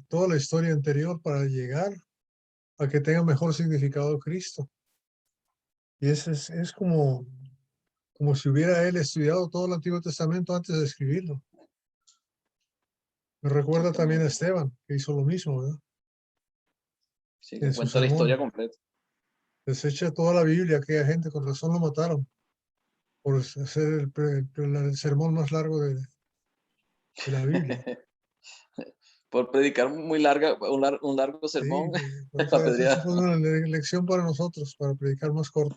toda la historia anterior para llegar a que tenga mejor significado Cristo. Y es como si hubiera él estudiado todo el Antiguo Testamento antes de escribirlo. Me recuerda también a Exactamente. Esteban, que hizo lo mismo, ¿verdad? Sí, que En su cuenta la historia sermón. completa. Desecha toda la Biblia, aquella gente, con razón lo mataron por hacer el sermón más largo de la Biblia. Por predicar muy larga, un largo Sí, sermón, por eso esa apedreado. fue una lección para nosotros, para predicar más corto.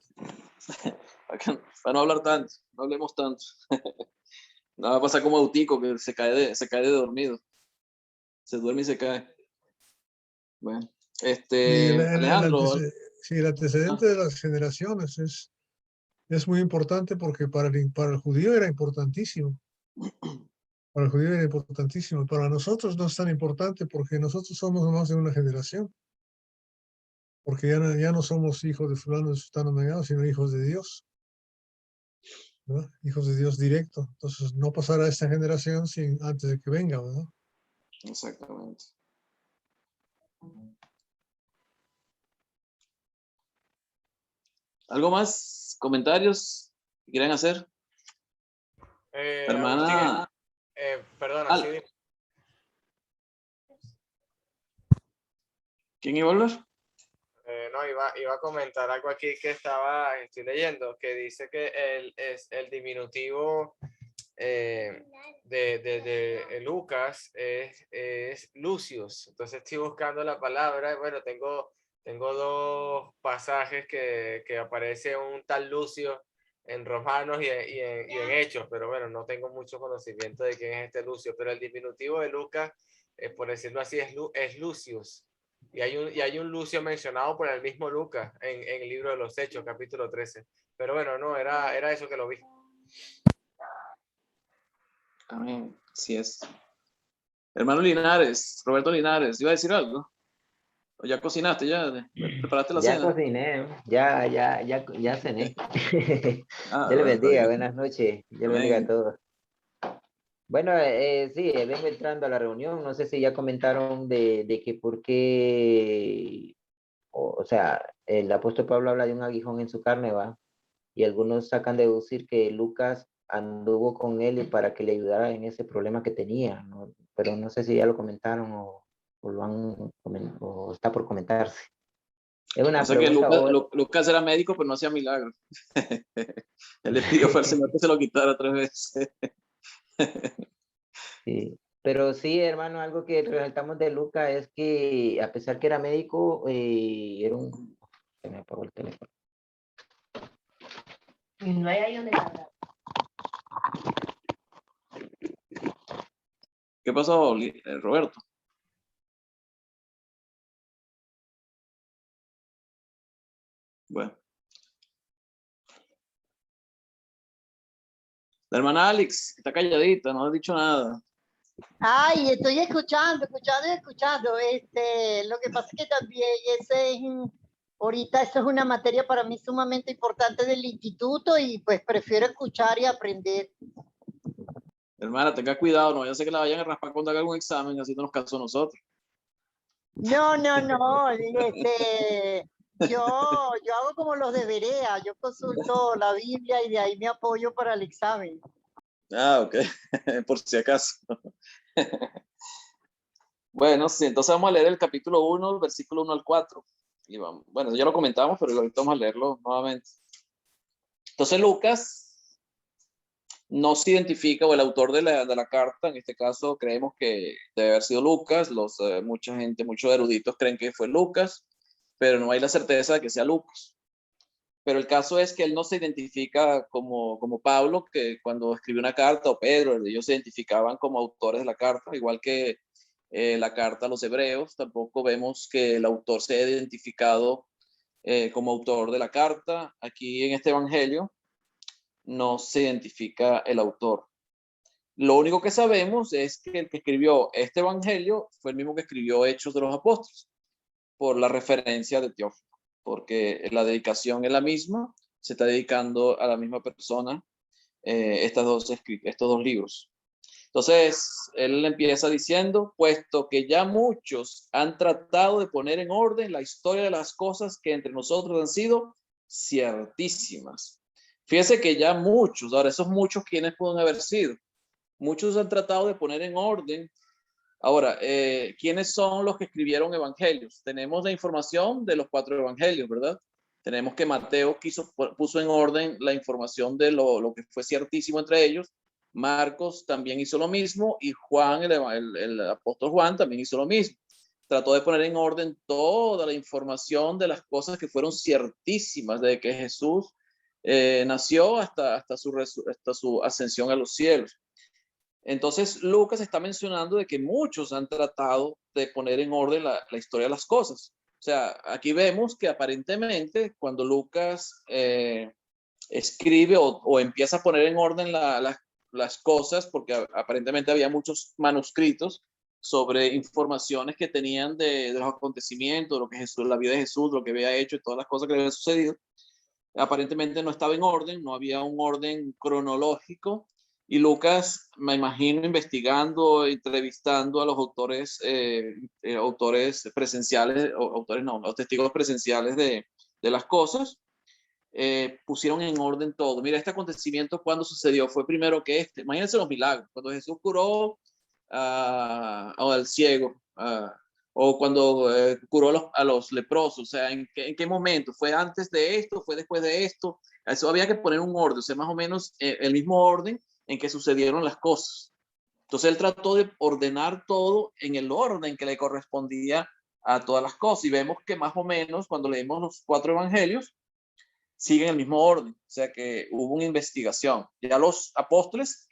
Para no hablar tanto, no hablemos tanto. Nada pasa como Eutico, que se cae de dormido. Se duerme y se cae. Bueno, Y Alejandro, sí, el ah, antecedente de las generaciones es muy importante porque para el judío era importantísimo. Para el judío era importantísimo. Para nosotros no es tan importante porque nosotros somos más de una generación. Porque ya no somos hijos de fulano, de sutano, mengano, sino hijos de Dios, ¿verdad? Hijos de Dios directo. Entonces no pasará esta generación antes de que venga, ¿verdad? exactamente. ¿Algo más? ¿Comentarios que quieran hacer? Agustín, Hermana, perdona, sí, ¿quién iba a hablar? no, iba a comentar algo aquí que estoy leyendo, que dice que es el diminutivo de Lucas es Lucius. Entonces estoy buscando la palabra. Bueno, tengo dos pasajes que aparece un tal Lucio en Romanos y en Hechos, pero bueno, no tengo mucho conocimiento de quién es este Lucio, pero el diminutivo de Lucas, por decirlo así, es Lucius. Y hay un Lucio mencionado por el mismo Lucas en el libro de los Hechos, capítulo 13. Pero bueno, no, era eso que lo vi. Amén. Así es. Hermano Linares, Roberto Linares, ¿iba a decir algo? ¿O ya cocinaste? ¿Ya preparaste la Ya cena? cociné, ya cené. Ah, Dios le bueno, está bendiga, bien. buenas noches. Dios le bendiga a Amén. todos. Bueno, sí, vengo entrando a la reunión. No sé si ya comentaron de que por qué, o sea, el apóstol Pablo habla de un aguijón en su carne, ¿va? Y algunos sacan de deducir que Lucas anduvo con él para que le ayudara en ese problema que tenía, ¿no? Pero no sé si ya lo comentaron o lo o está por comentarse. Es O una sea que pregunta. Lucas era médico, pero no hacía milagros. Él le pidió fue al Señor que se lo quitara 3 veces. Sí, pero sí, hermano, algo que resaltamos de Luca es que a pesar que era médico, era un... Se me apagó el teléfono. No hay ahí donde está. ¿Qué pasó, Roberto? Bueno. La hermana Alex está calladita, no ha dicho nada. Ay, estoy escuchando y escuchando. Lo que pasa es que también ahorita eso es una materia para mí sumamente importante del instituto y pues prefiero escuchar y aprender. Hermana, tenga cuidado, no, ya sé que la vayan a raspar cuando haga algún examen, así no nos caso a nosotros. No, yo hago como los de Berea, yo consulto la Biblia y de ahí me apoyo para el examen. Ah, ok, por si acaso. Bueno, sí, entonces vamos a leer el capítulo 1, versículo 1 al 4. Y vamos, bueno, ya lo comentamos, pero ahorita vamos a leerlo nuevamente. Entonces Lucas no se identifica, o el autor de la carta, en este caso creemos que debe haber sido Lucas, mucha gente, muchos eruditos creen que fue Lucas, pero no hay la certeza de que sea Lucas. Pero el caso es que él no se identifica como Pablo, que cuando escribió una carta, o Pedro, ellos se identificaban como autores de la carta, igual que la carta a los hebreos, tampoco vemos que el autor se haya identificado como autor de la carta. Aquí en este evangelio no se identifica el autor. Lo único que sabemos es que el que escribió este evangelio fue el mismo que escribió Hechos de los Apóstoles, por la referencia de Teófilo, porque la dedicación es la misma, se está dedicando a la misma persona estos dos libros. Entonces, él empieza diciendo, puesto que ya muchos han tratado de poner en orden la historia de las cosas que entre nosotros han sido ciertísimas. Fíjese que ya muchos, ahora esos muchos, ¿quiénes pueden haber sido? Muchos han tratado de poner en orden. Ahora, ¿quiénes son los que escribieron evangelios? Tenemos la información de los 4 evangelios, ¿verdad? Tenemos que Mateo puso en orden la información de lo que fue ciertísimo entre ellos. Marcos también hizo lo mismo y Juan, el apóstol Juan, también hizo lo mismo. Trató de poner en orden toda la información de las cosas que fueron ciertísimas desde que Jesús nació hasta su ascensión a los cielos. Entonces, Lucas está mencionando de que muchos han tratado de poner en orden la historia de las cosas. O sea, aquí vemos que aparentemente cuando Lucas escribe o empieza a poner en orden las cosas, porque aparentemente había muchos manuscritos sobre informaciones que tenían de los acontecimientos, lo que Jesús, la vida de Jesús, lo que había hecho y todas las cosas que le habían sucedido. Aparentemente no estaba en orden, no había un orden cronológico. Y Lucas, me imagino, investigando, entrevistando a los autores presenciales, los testigos presenciales de las cosas, pusieron en orden todo. Mira, este acontecimiento, ¿cuándo sucedió? Fue primero que este. Imagínense los milagros. Cuando Jesús curó al ciego, o cuando curó a los leprosos, o sea, ¿en qué momento? ¿Fue antes de esto? ¿Fue después de esto? Eso había que poner un orden, o sea, más o menos el mismo orden en que sucedieron las cosas. Entonces él trató de ordenar todo en el orden que le correspondía a todas las cosas. Y vemos que más o menos cuando leemos los 4 evangelios, siguen el mismo orden. O sea que hubo una investigación. Ya los apóstoles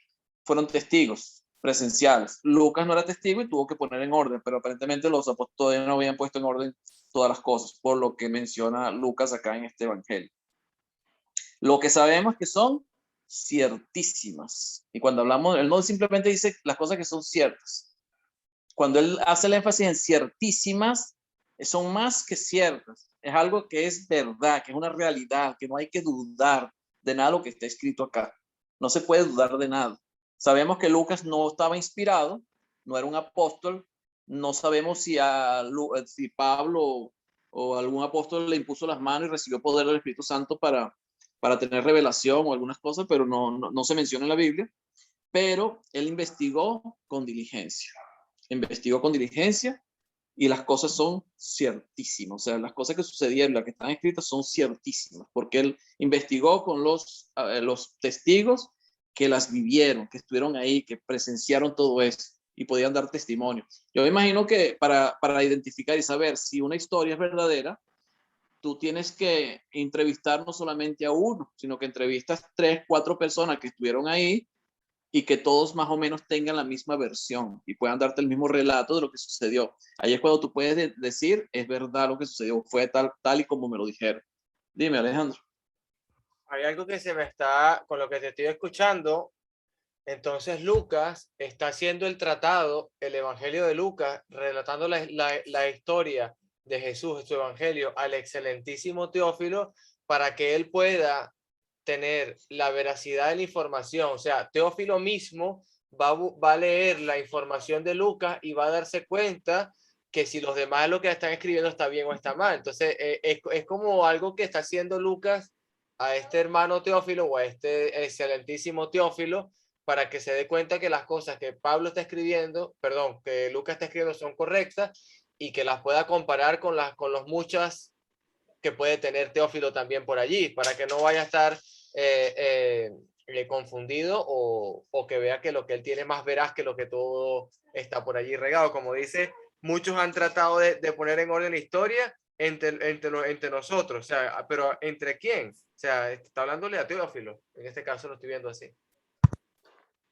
fueron testigos. presenciales. Lucas no era testigo y tuvo que poner en orden, pero aparentemente los apóstoles todavía no habían puesto en orden todas las cosas, por lo que menciona Lucas acá en este evangelio. Lo que sabemos es que son ciertísimas. Y cuando hablamos, él no simplemente dice las cosas que son ciertas. Cuando él hace el énfasis en ciertísimas, son más que ciertas. Es algo que es verdad, que es una realidad, que no hay que dudar de nada de lo que está escrito acá. No se puede dudar de nada. Sabemos que Lucas no estaba inspirado, no era un apóstol. No sabemos si Pablo o algún apóstol le impuso las manos y recibió poder del Espíritu Santo para tener revelación o algunas cosas, pero no se menciona en la Biblia. Pero él investigó con diligencia. Investigó con diligencia y las cosas son ciertísimas. O sea, las cosas que sucedieron, las que están escritas, son ciertísimas, porque él investigó con los testigos que las vivieron, que estuvieron ahí, que presenciaron todo eso y podían dar testimonio. Yo me imagino que para identificar y saber si una historia es verdadera, tú tienes que entrevistar no solamente a uno, sino que entrevistas 3, 4 personas que estuvieron ahí y que todos más o menos tengan la misma versión y puedan darte el mismo relato de lo que sucedió. Ahí es cuando tú puedes decir, es verdad lo que sucedió, fue tal y como me lo dijeron. Dime, Alejandro. Hay algo que se me está, con lo que te estoy escuchando, entonces Lucas está haciendo el tratado, el Evangelio de Lucas, relatando la historia de Jesús, su Evangelio, al excelentísimo Teófilo, para que él pueda tener la veracidad de la información. O sea, Teófilo mismo va a leer la información de Lucas y va a darse cuenta que si los demás lo que están escribiendo está bien o está mal. Entonces, es como algo que está haciendo Lucas a este hermano Teófilo o a este excelentísimo Teófilo, para que se dé cuenta que las cosas que Pablo está escribiendo, perdón, que Lucas está escribiendo son correctas y que las pueda comparar con los muchas que puede tener Teófilo también por allí, para que no vaya a estar confundido o que vea que lo que él tiene más veraz que lo que todo está por allí regado. Como dice, muchos han tratado de poner en orden la historia entre nosotros, o sea, pero ¿entre quién? O sea, está hablándole a Teófilo, en este caso lo estoy viendo así.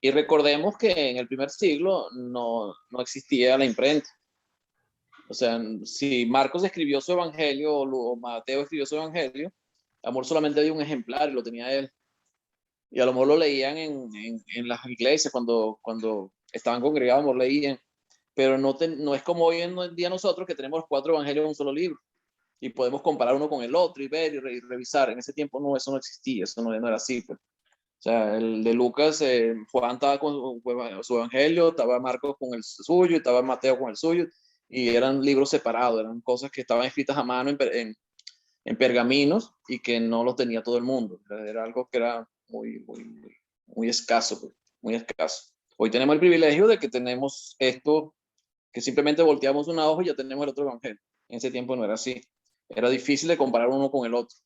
Y recordemos que en el primer siglo no existía la imprenta. O sea, si Marcos escribió su evangelio o Mateo escribió su evangelio, a lo mejor solamente había un ejemplar y lo tenía él. Y a lo mejor lo leían en las iglesias cuando estaban congregados, a lo mejor leían. Pero no es como hoy en día nosotros que tenemos los 4 evangelios en un solo libro y podemos comparar uno con el otro y ver y revisar. En ese tiempo eso no existía, eso no era así. Pues. O sea, el de Lucas, Juan estaba con su evangelio, estaba Marcos con el suyo, estaba Mateo con el suyo, y eran libros separados, eran cosas que estaban escritas a mano en pergaminos y que no los tenía todo el mundo. Era algo que era muy escaso, pues, muy escaso. Hoy tenemos el privilegio de que tenemos esto, que simplemente volteamos una hoja y ya tenemos el otro evangelio. En ese tiempo no era así. Era difícil de comparar uno con el otro.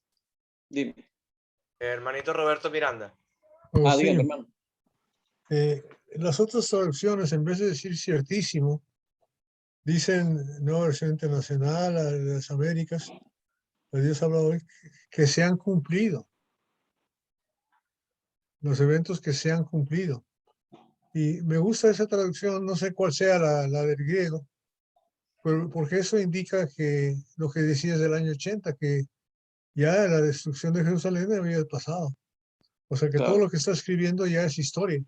Dime. Hermanito Roberto Miranda. Dígame, hermano. Las otras traducciones, en vez de decir ciertísimo, dicen, Nueva Versión Internacional, a las Américas, Dios ha hablado hoy, que se han cumplido. Los eventos que se han cumplido. Y me gusta esa traducción, no sé cuál sea la del griego, pero porque eso indica que lo que decías del año 80, que ya la destrucción de Jerusalén había pasado. O sea que Claro. todo lo que está escribiendo ya es historia.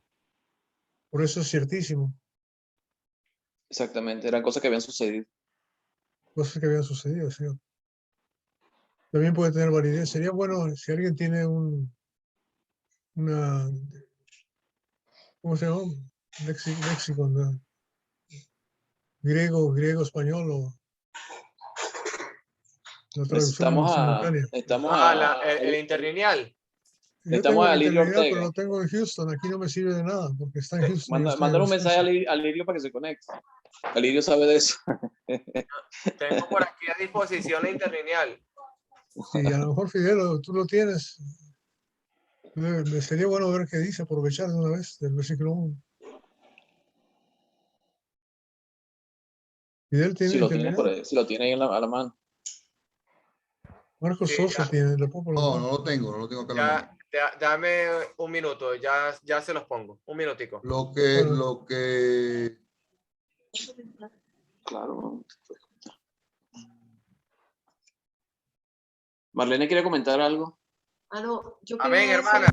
Por eso es ciertísimo. Exactamente, eran cosas que habían sucedido. Cosas que habían sucedido, sí. También puede tener validez. Sería bueno si alguien tiene una, ¿cómo se llama? Léxico, ¿no? Griego, español o la traducción simultánea. El interlineal. Yo tengo el a Lirio interlineal, Ortega. pero lo tengo en Houston. Aquí no me sirve de nada porque está en Houston. Mándale un mensaje a Lirio para que se conecte. A Lirio sabe de eso. Tengo por aquí a disposición la interlineal. Sí, a lo mejor Fidel, tú lo tienes. Me sería bueno ver qué dice, aprovechar de una vez del versículo 1. Fidel tiene Si lo tiene, interlineal. si lo tiene ahí a la mano. Marcos Sí, Sosa tiene, lo puedo No, preguntar. no lo tengo acá en la mano. Dame un minuto, ya se los pongo. Un minutico. Lo que, Bueno. lo que, Claro. Marlene quiere comentar algo. Ah, no, yo Amén, quería hermana.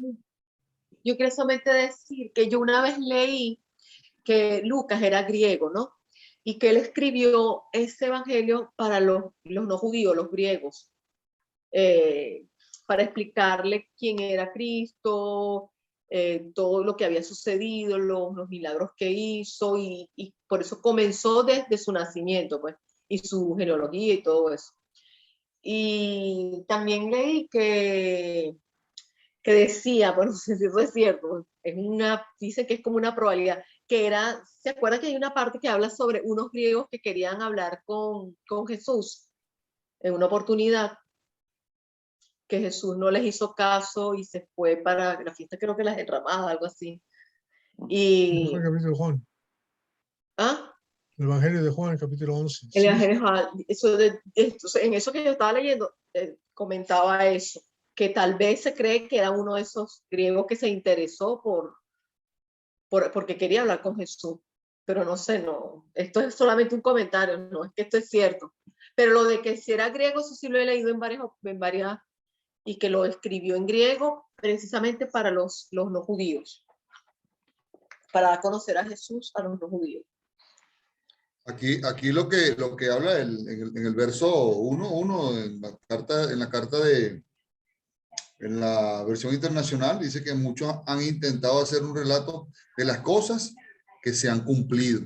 yo quería solamente decir que yo una vez leí que Lucas era griego, ¿no? Y que él escribió ese evangelio para los no judíos, los griegos, para explicarle quién era Cristo, todo lo que había sucedido, los milagros que hizo, y por eso comenzó desde su nacimiento, pues, y su genealogía y todo eso. Y también leí que decía, bueno, no sé si eso es cierto, dice que es como una probabilidad, que era, ¿se acuerda que hay una parte que habla sobre unos griegos que querían hablar con Jesús en una oportunidad, que Jesús no les hizo caso y se fue para la fiesta, creo que las enramadas, algo así. Eso Y, fue el capítulo de Juan. ¿ah? El Evangelio de Juan, el capítulo 11. El Sí, evangelio, en eso que yo estaba leyendo, comentaba eso, que tal vez se cree que era uno de esos griegos que se interesó porque quería hablar con Jesús, pero no sé, no, esto es solamente un comentario, no es que esto es cierto, pero lo de que si era griego, eso sí lo he leído en varias, y que lo escribió en griego precisamente para los no judíos, para conocer a Jesús a los no judíos. aquí lo que habla en el verso 1, en la versión internacional, dice que muchos han intentado hacer un relato de las cosas que se han cumplido.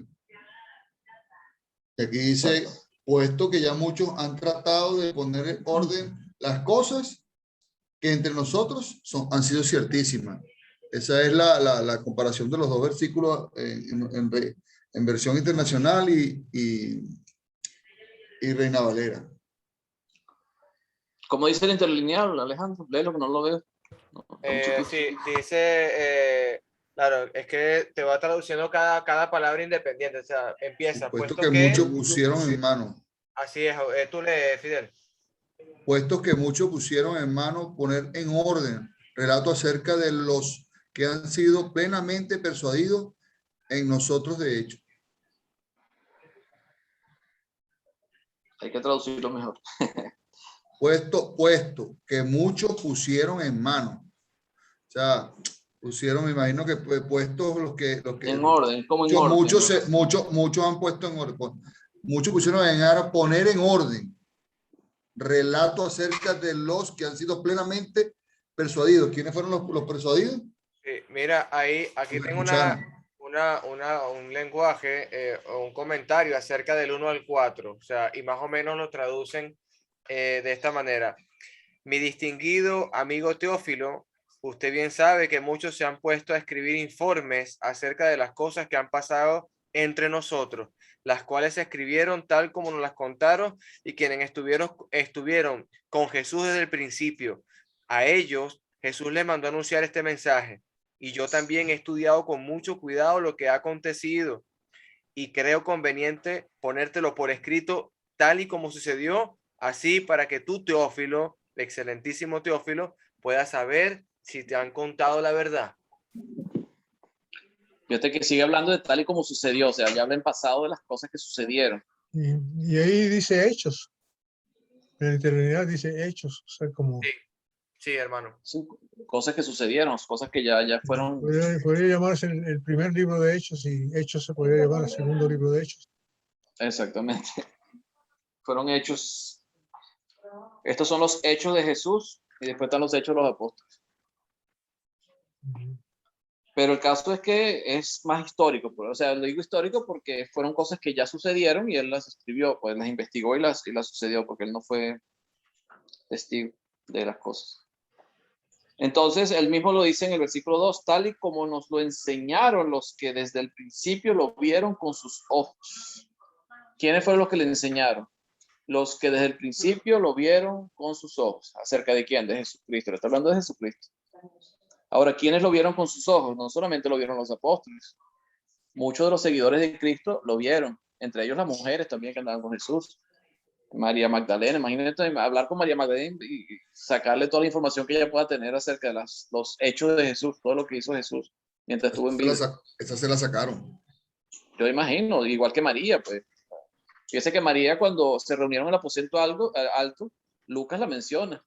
Y aquí dice, puesto que ya muchos han tratado de poner en orden las cosas que entre nosotros han sido ciertísimas. Esa es la comparación de los dos versículos en versión internacional y Reina Valera. ¿Cómo dice el interlineal, Alejandro? Léelo que no lo veo. No, Sí, dice, claro, es que te va traduciendo cada palabra independiente, o sea, empieza, Puesto puesto que que, muchos pusieron en mano. así es, tú lees, Fidel. Puesto que muchos pusieron en mano poner en orden relato acerca de los que han sido plenamente persuadidos en nosotros de hecho. Hay que traducirlo mejor. Puesto que muchos pusieron en mano. O sea, pusieron, me imagino que puestos los que En orden, como en orden. Muchos han puesto en orden. Muchos pusieron en poner en orden relato acerca de los que han sido plenamente persuadidos. ¿Quiénes fueron los persuadidos? Sí, mira, aquí tengo un lenguaje o un comentario acerca del 1 al 4, o sea, y más o menos lo traducen de esta manera. Mi distinguido amigo Teófilo, usted bien sabe que muchos se han puesto a escribir informes acerca de las cosas que han pasado entre nosotros, las cuales se escribieron tal como nos las contaron y quienes estuvieron con Jesús desde el principio. A ellos Jesús les mandó anunciar este mensaje, y yo también he estudiado con mucho cuidado lo que ha acontecido y creo conveniente ponértelo por escrito tal y como sucedió, así para que tú, Teófilo, excelentísimo Teófilo, puedas saber si te han contado la verdad. Fíjate que sigue hablando de tal y como sucedió, o sea, ya habla en pasado de las cosas que sucedieron. Y ahí dice hechos. En la eternidad dice hechos. O sea, como... Sí, hermano. Sí, cosas que sucedieron, cosas que ya fueron. Podría llamarse el primer libro de Hechos y Hechos se podría llamar el segundo libro de Hechos. Exactamente. Fueron hechos. Estos son los hechos de Jesús y después están los hechos de los apóstoles. Pero el caso es que es más histórico. O sea, lo digo histórico porque fueron cosas que ya sucedieron y él las escribió, pues las investigó y las sucedió porque él no fue testigo de las cosas. Entonces, él mismo lo dice en el versículo 2, tal y como nos lo enseñaron los que desde el principio lo vieron con sus ojos. ¿Quiénes fueron los que le enseñaron? Los que desde el principio lo vieron con sus ojos. ¿Acerca de quién? De Jesucristo. Le está hablando de Jesucristo. Ahora, ¿quiénes lo vieron con sus ojos? No solamente lo vieron los apóstoles. Muchos de los seguidores de Cristo lo vieron. Entre ellos las mujeres también que andaban con Jesús. María Magdalena, imagínate hablar con María Magdalena y sacarle toda la información que ella pueda tener acerca de los hechos de Jesús, todo lo que hizo Jesús mientras estuvo en vida. Esa se la sacaron. Yo imagino, igual que María, pues. Fíjese que María, cuando se reunieron en el aposento alto, Lucas la menciona.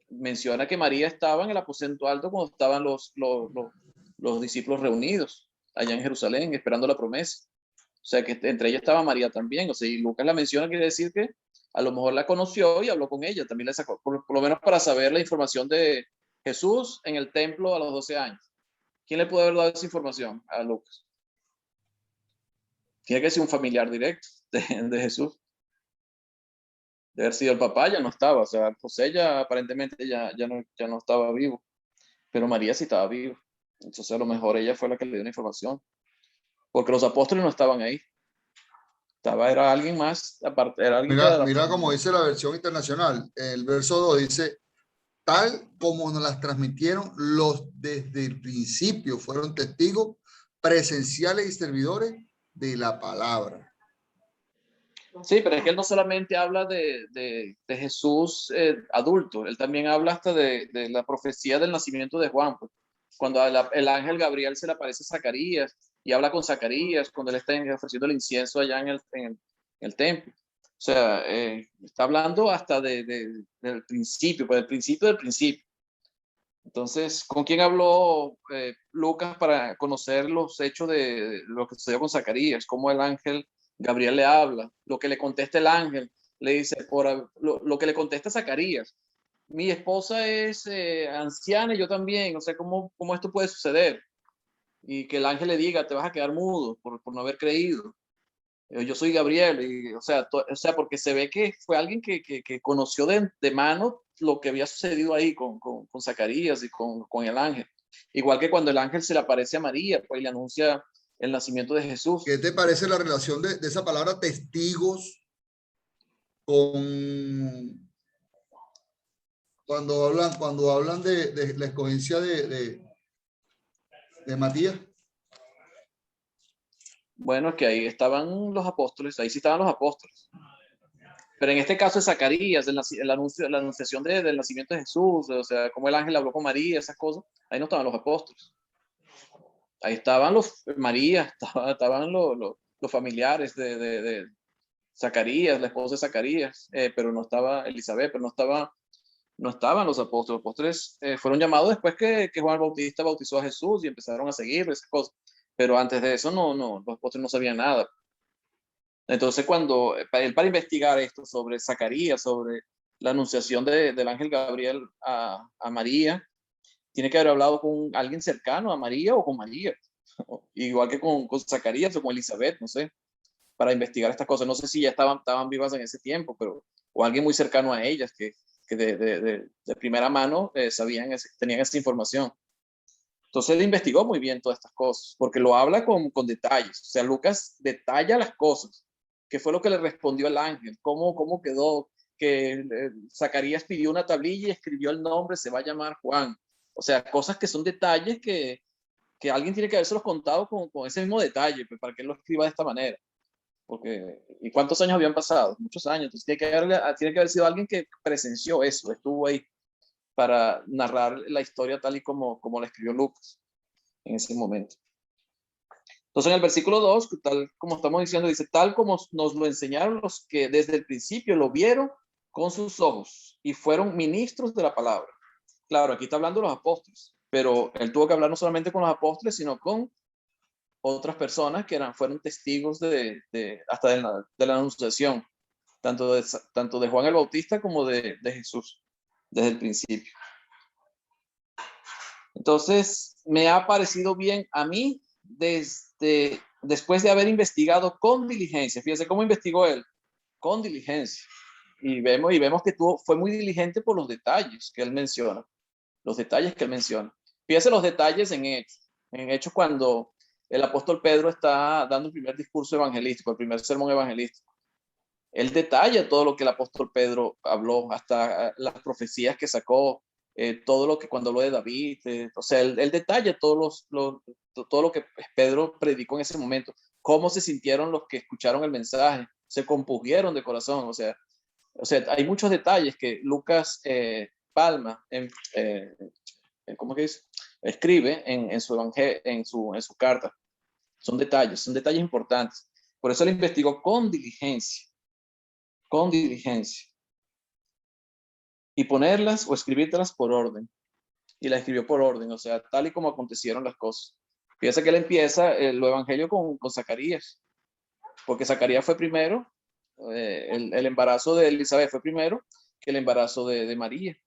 Menciona que María estaba en el aposento alto cuando estaban los discípulos reunidos allá en Jerusalén, esperando la promesa. O sea, que entre ellas estaba María también. O sea, y Lucas la menciona, quiere decir que a lo mejor la conoció y habló con ella. También le sacó, por lo menos para saber la información de Jesús en el templo a los 12 años. ¿Quién le puede haber dado esa información a Lucas? Tiene que ser un familiar directo de Jesús. De haber sido el papá, ya no estaba. O sea, José ya aparentemente ya no estaba vivo. Pero María sí estaba viva. Entonces a lo mejor ella fue la que le dio la información. Porque los apóstoles no estaban ahí. Era alguien más, aparte, era alguien que Mira, era mira como dice la versión internacional. El verso 2 dice, tal como nos las transmitieron los desde el principio, fueron testigos presenciales y servidores de la palabra. Sí, pero es que él no solamente habla de Jesús adulto, él también habla hasta de la profecía del nacimiento de Juan, pues. Cuando el ángel Gabriel se le aparece a Zacarías y habla con Zacarías, cuando él está ofreciendo el incienso allá en el templo. O sea, está hablando hasta del principio, pues del principio del principio. Entonces, ¿con quién habló Lucas para conocer los hechos de lo que sucedió con Zacarías? Cómo el ángel Gabriel le habla, lo que le contesta el ángel, le dice, lo que le contesta Zacarías, mi esposa es anciana y yo también, o sea, ¿cómo esto puede suceder? Y que el ángel le diga, te vas a quedar mudo por no haber creído. Yo soy Gabriel, y, o sea, porque se ve que fue alguien que conoció de mano lo que había sucedido ahí con Zacarías y con el ángel. Igual que cuando el ángel se le aparece a María, pues, y le anuncia el nacimiento de Jesús. ¿Qué te parece la relación de esa palabra testigos con cuando hablan de la escogencia de Matías? Bueno, es que ahí estaban los apóstoles, ahí sí estaban los apóstoles. Pero en este caso de Zacarías, la anunciación del nacimiento de Jesús, o sea, como el ángel habló con María, esas cosas, ahí no estaban los apóstoles. Ahí estaban María, estaban los familiares de Zacarías, la esposa de Zacarías, pero no estaba Elizabeth, pero no estaban los apóstoles. Los apóstoles fueron llamados después que Juan el Bautista bautizó a Jesús y empezaron a seguir esas cosas. Pero antes de eso, los apóstoles no sabían nada. Entonces, cuando para investigar esto sobre Zacarías, sobre la anunciación del ángel Gabriel a María, tiene que haber hablado con alguien cercano a María o con María, igual que con Zacarías o con Elizabeth, no sé, para investigar estas cosas. No sé si ya estaban vivas en ese tiempo, pero o alguien muy cercano a ellas que de primera mano tenían esa información. Entonces él investigó muy bien todas estas cosas, porque lo habla con detalles. O sea, Lucas detalla las cosas. ¿Qué fue lo que le respondió el ángel? ¿Cómo quedó? Que Zacarías pidió una tablilla y escribió el nombre, se va a llamar Juan. O sea, cosas que son detalles que alguien tiene que habérselos contado con ese mismo detalle, pues, para que él lo escriba de esta manera. ¿Y cuántos años habían pasado? Muchos años. Entonces tiene que haber sido alguien que presenció eso, estuvo ahí para narrar la historia tal y como la escribió Lucas en ese momento. Entonces en el versículo 2, tal como estamos diciendo, dice, tal como nos lo enseñaron los que desde el principio lo vieron con sus ojos y fueron ministros de la palabra. Claro, aquí está hablando de los apóstoles, pero él tuvo que hablar no solamente con los apóstoles, sino con otras personas que fueron testigos hasta de la anunciación, tanto de Juan el Bautista como de Jesús, desde el principio. Entonces, me ha parecido bien a mí después de haber investigado con diligencia. Fíjese cómo investigó él, con diligencia. Y vemos que fue muy diligente por los detalles que él menciona. Los detalles que él menciona. Fíjese los detalles en Hechos. En Hechos, cuando el apóstol Pedro está dando el primer discurso evangelístico, el primer sermón evangelístico. Él detalla todo lo que el apóstol Pedro habló, hasta las profecías que sacó, todo lo que cuando habló de David, o sea, él detalla todo lo que Pedro predicó en ese momento, cómo se sintieron los que escucharon el mensaje, se compusieron de corazón. O sea, hay muchos detalles que Lucas palma, ¿cómo que dice? Escribe en su evangelio, en su carta. Son detalles importantes. Por eso lo investigó con diligencia. Con diligencia. Y ponerlas o escribírtelas por orden. Y la escribió por orden, o sea, tal y como acontecieron las cosas. Fíjese que él empieza el evangelio con Zacarías, porque Zacarías fue primero, el embarazo de Elizabeth fue primero que el embarazo de María.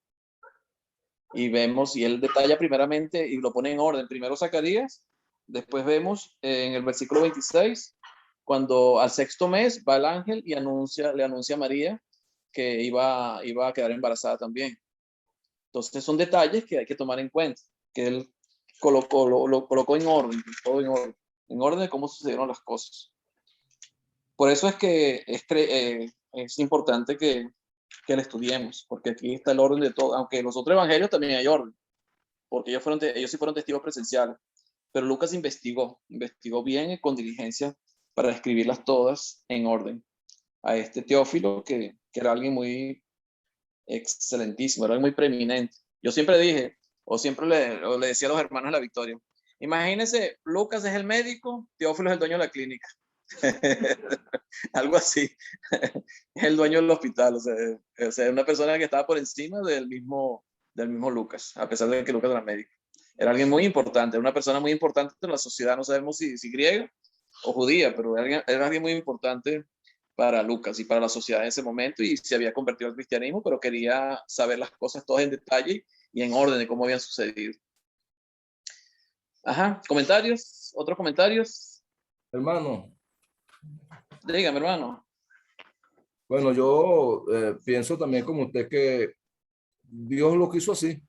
Y vemos, y él detalla primeramente y lo pone en orden, primero Zacarías, después vemos en el versículo 26, cuando al 6º mes va el ángel y le anuncia a María que iba a quedar embarazada también. Entonces son detalles que hay que tomar en cuenta, que él lo colocó en orden, todo en orden de cómo sucedieron las cosas. Por eso es que es importante que le estudiemos, porque aquí está el orden de todo, aunque en los otros evangelios también hay orden, porque ellos sí fueron testigos presenciales, pero Lucas investigó bien y con diligencia para escribirlas todas en orden. A este Teófilo, que era alguien muy excelentísimo, era muy preeminente. Yo siempre dije, o siempre le decía a los hermanos de la Victoria, imagínense, Lucas es el médico, Teófilo es el dueño de la clínica. Algo así. Es el dueño del hospital, o sea, una persona que estaba por encima del mismo Lucas, a pesar de que Lucas era médico. Era alguien muy importante, una persona muy importante en la sociedad, no sabemos si griega o judía, pero era alguien muy importante para Lucas y para la sociedad en ese momento, y se había convertido al cristianismo, pero quería saber las cosas todas en detalle y en orden de cómo habían sucedido. Ajá, ¿comentarios? ¿Otros comentarios? Hermano, Dígame, hermano. bueno, yo pienso también como usted que Dios lo quiso así,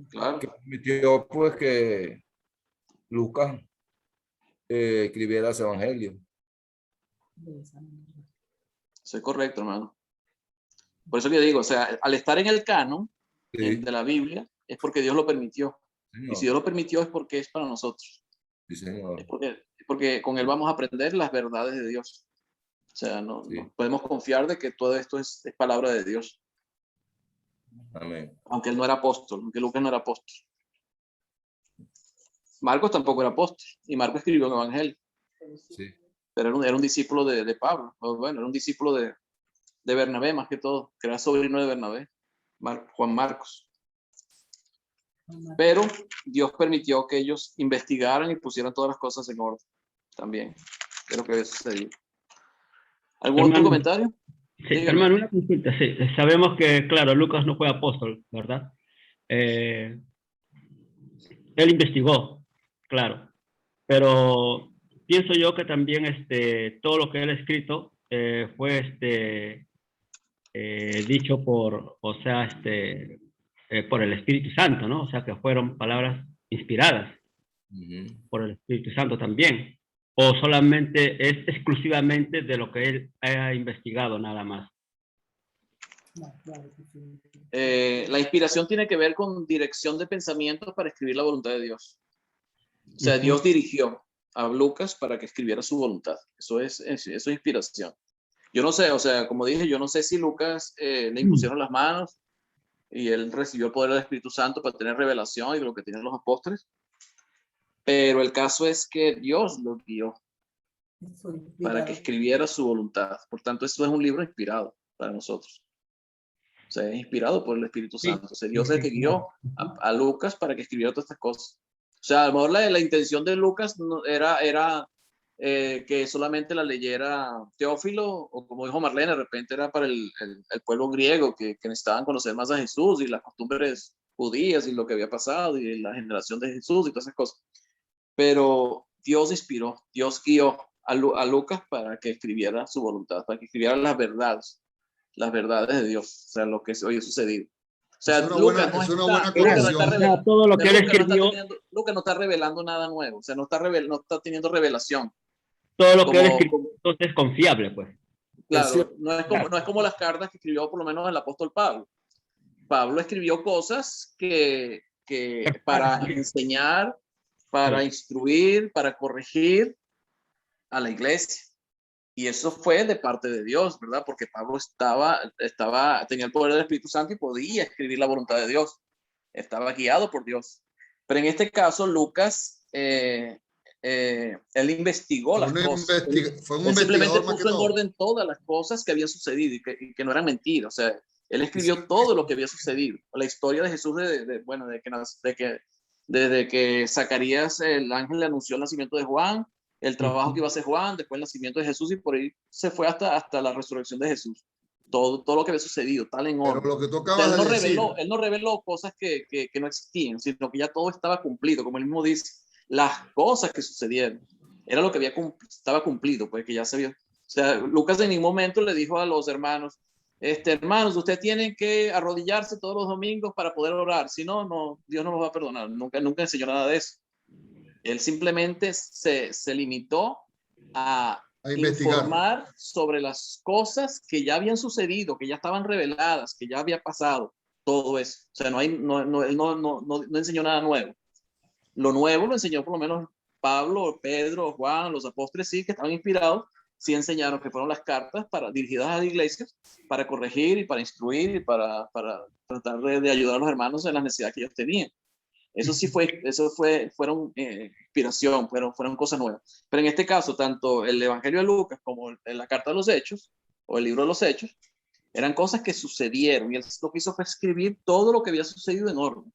Claro. que permitió pues que Lucas escribiera ese evangelio. Eso es correcto, hermano. Por eso que digo, o sea, al estar en el canon Sí, de la Biblia, es porque Dios lo permitió. señor. Y si Dios lo permitió es porque es para nosotros. Sí, señor. Es porque con él vamos a aprender las verdades de Dios. O sea, no podemos confiar de que todo esto es palabra de Dios. Amén. Aunque él no era apóstol, aunque Lucas no era apóstol. Marcos tampoco era apóstol. Y Marcos escribió un evangelio. Sí. Pero era un discípulo de Pablo. Bueno, era un discípulo de Bernabé más que todo, que era sobrino de Bernabé, Juan Marcos. Pero Dios permitió que ellos investigaran y pusieran todas las cosas en orden también. Es lo que había sucedido. ¿Algún otro comentario? Sí, hermano, una consulta. Sí, sabemos que, claro, Lucas no fue apóstol, ¿verdad? Él investigó, claro, pero pienso yo que también todo lo que él ha escrito fue dicho por, o sea, por el Espíritu Santo, ¿no? O sea, que fueron palabras inspiradas por el Espíritu Santo también. O solamente es exclusivamente de lo que él ha investigado nada más. La inspiración tiene que ver con dirección de pensamientos para escribir la voluntad de Dios. O sea, Dios dirigió a Lucas para que escribiera su voluntad. Eso es inspiración. Yo no sé, o sea, como dije, yo no sé si Lucas le impusieron las manos y él recibió el poder del Espíritu Santo para tener revelación y lo que tienen los apóstoles. Pero el caso es que Dios lo guió para que escribiera su voluntad. Por tanto, esto es un libro inspirado para nosotros. O sea, es inspirado por el Espíritu Santo. O sea, Dios es el que guió a Lucas para que escribiera todas estas cosas. O sea, a lo mejor la intención de Lucas era que solamente la leyera Teófilo, o como dijo Marlene, de repente era para el pueblo griego que necesitaban conocer más a Jesús y las costumbres judías y lo que había pasado y la generación de Jesús y todas esas cosas. Pero Dios inspiró, Dios guió a Lucas para que escribiera su voluntad, para que escribiera las verdades de Dios, o sea, lo que hoy ha sucedido. O sea, Lucas todo lo que él escribió, Lucas no está revelando nada nuevo, o sea, no está teniendo revelación. Todo lo que él escribió entonces es confiable, pues. Claro, no es como las cartas que escribió por lo menos el apóstol Pablo. Pablo escribió cosas que para enseñar, para instruir, para corregir a la iglesia. Y eso fue de parte de Dios, ¿verdad? Porque Pablo tenía el poder del Espíritu Santo y podía escribir la voluntad de Dios. Estaba guiado por Dios. Pero en este caso, Lucas, él investigó las cosas. Fue un Él simplemente investigador más que puso en todo. orden todas las cosas que habían sucedido y que no eran mentiras. O sea, él escribió todo lo que había sucedido. La historia de Jesús, desde que Zacarías, el ángel, le anunció el nacimiento de Juan, el trabajo que iba a hacer Juan, después el nacimiento de Jesús, y por ahí se fue hasta la resurrección de Jesús. Todo lo que había sucedido, tal en orden. Pero lo que tú O sea, acabas de decir, él no reveló cosas que no existían, sino que ya todo estaba cumplido, como él mismo dice, las cosas que sucedieron. Era lo que estaba cumplido, pues que ya se vio. O sea, Lucas en ningún momento le dijo a los hermanos, hermanos, ustedes tienen que arrodillarse todos los domingos para poder orar, si no, Dios no los va a perdonar. Nunca enseñó nada de eso. Él simplemente se limitó a informar sobre las cosas que ya habían sucedido, que ya estaban reveladas, que ya había pasado, todo eso. O sea, él no enseñó nada nuevo. Lo nuevo lo enseñó por lo menos Pablo, Pedro, Juan, los apóstoles, sí, que estaban inspirados, sí enseñaron, que fueron las cartas dirigidas a las iglesias para corregir y para instruir y para tratar de ayudar a los hermanos en las necesidades que ellos tenían. Fueron inspiración, fueron cosas nuevas. Pero en este caso, tanto el Evangelio de Lucas como la carta de los Hechos, o el libro de los Hechos, eran cosas que sucedieron, y él lo que hizo fue escribir todo lo que había sucedido en orden.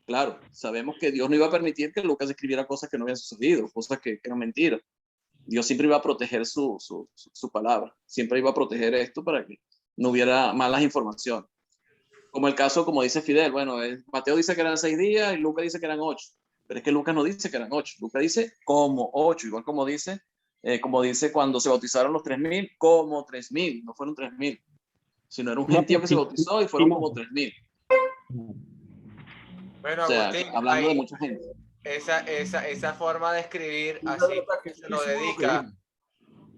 Claro, sabemos que Dios no iba a permitir que Lucas escribiera cosas que no habían sucedido, cosas que eran mentiras. Dios siempre iba a proteger su palabra, siempre iba a proteger esto para que no hubiera malas informaciones. Como el caso, como dice Fidel, bueno, Mateo dice que eran 6 días y Lucas dice que eran 8, pero es que Lucas no dice que eran 8, Lucas dice como 8, igual como dice cuando se bautizaron los 3,000, como 3,000, no fueron 3,000, sino era un gentío que se bautizó y fueron como 3,000. Bueno, o sea, Agustín, hablando de mucha gente. Esa forma de escribir,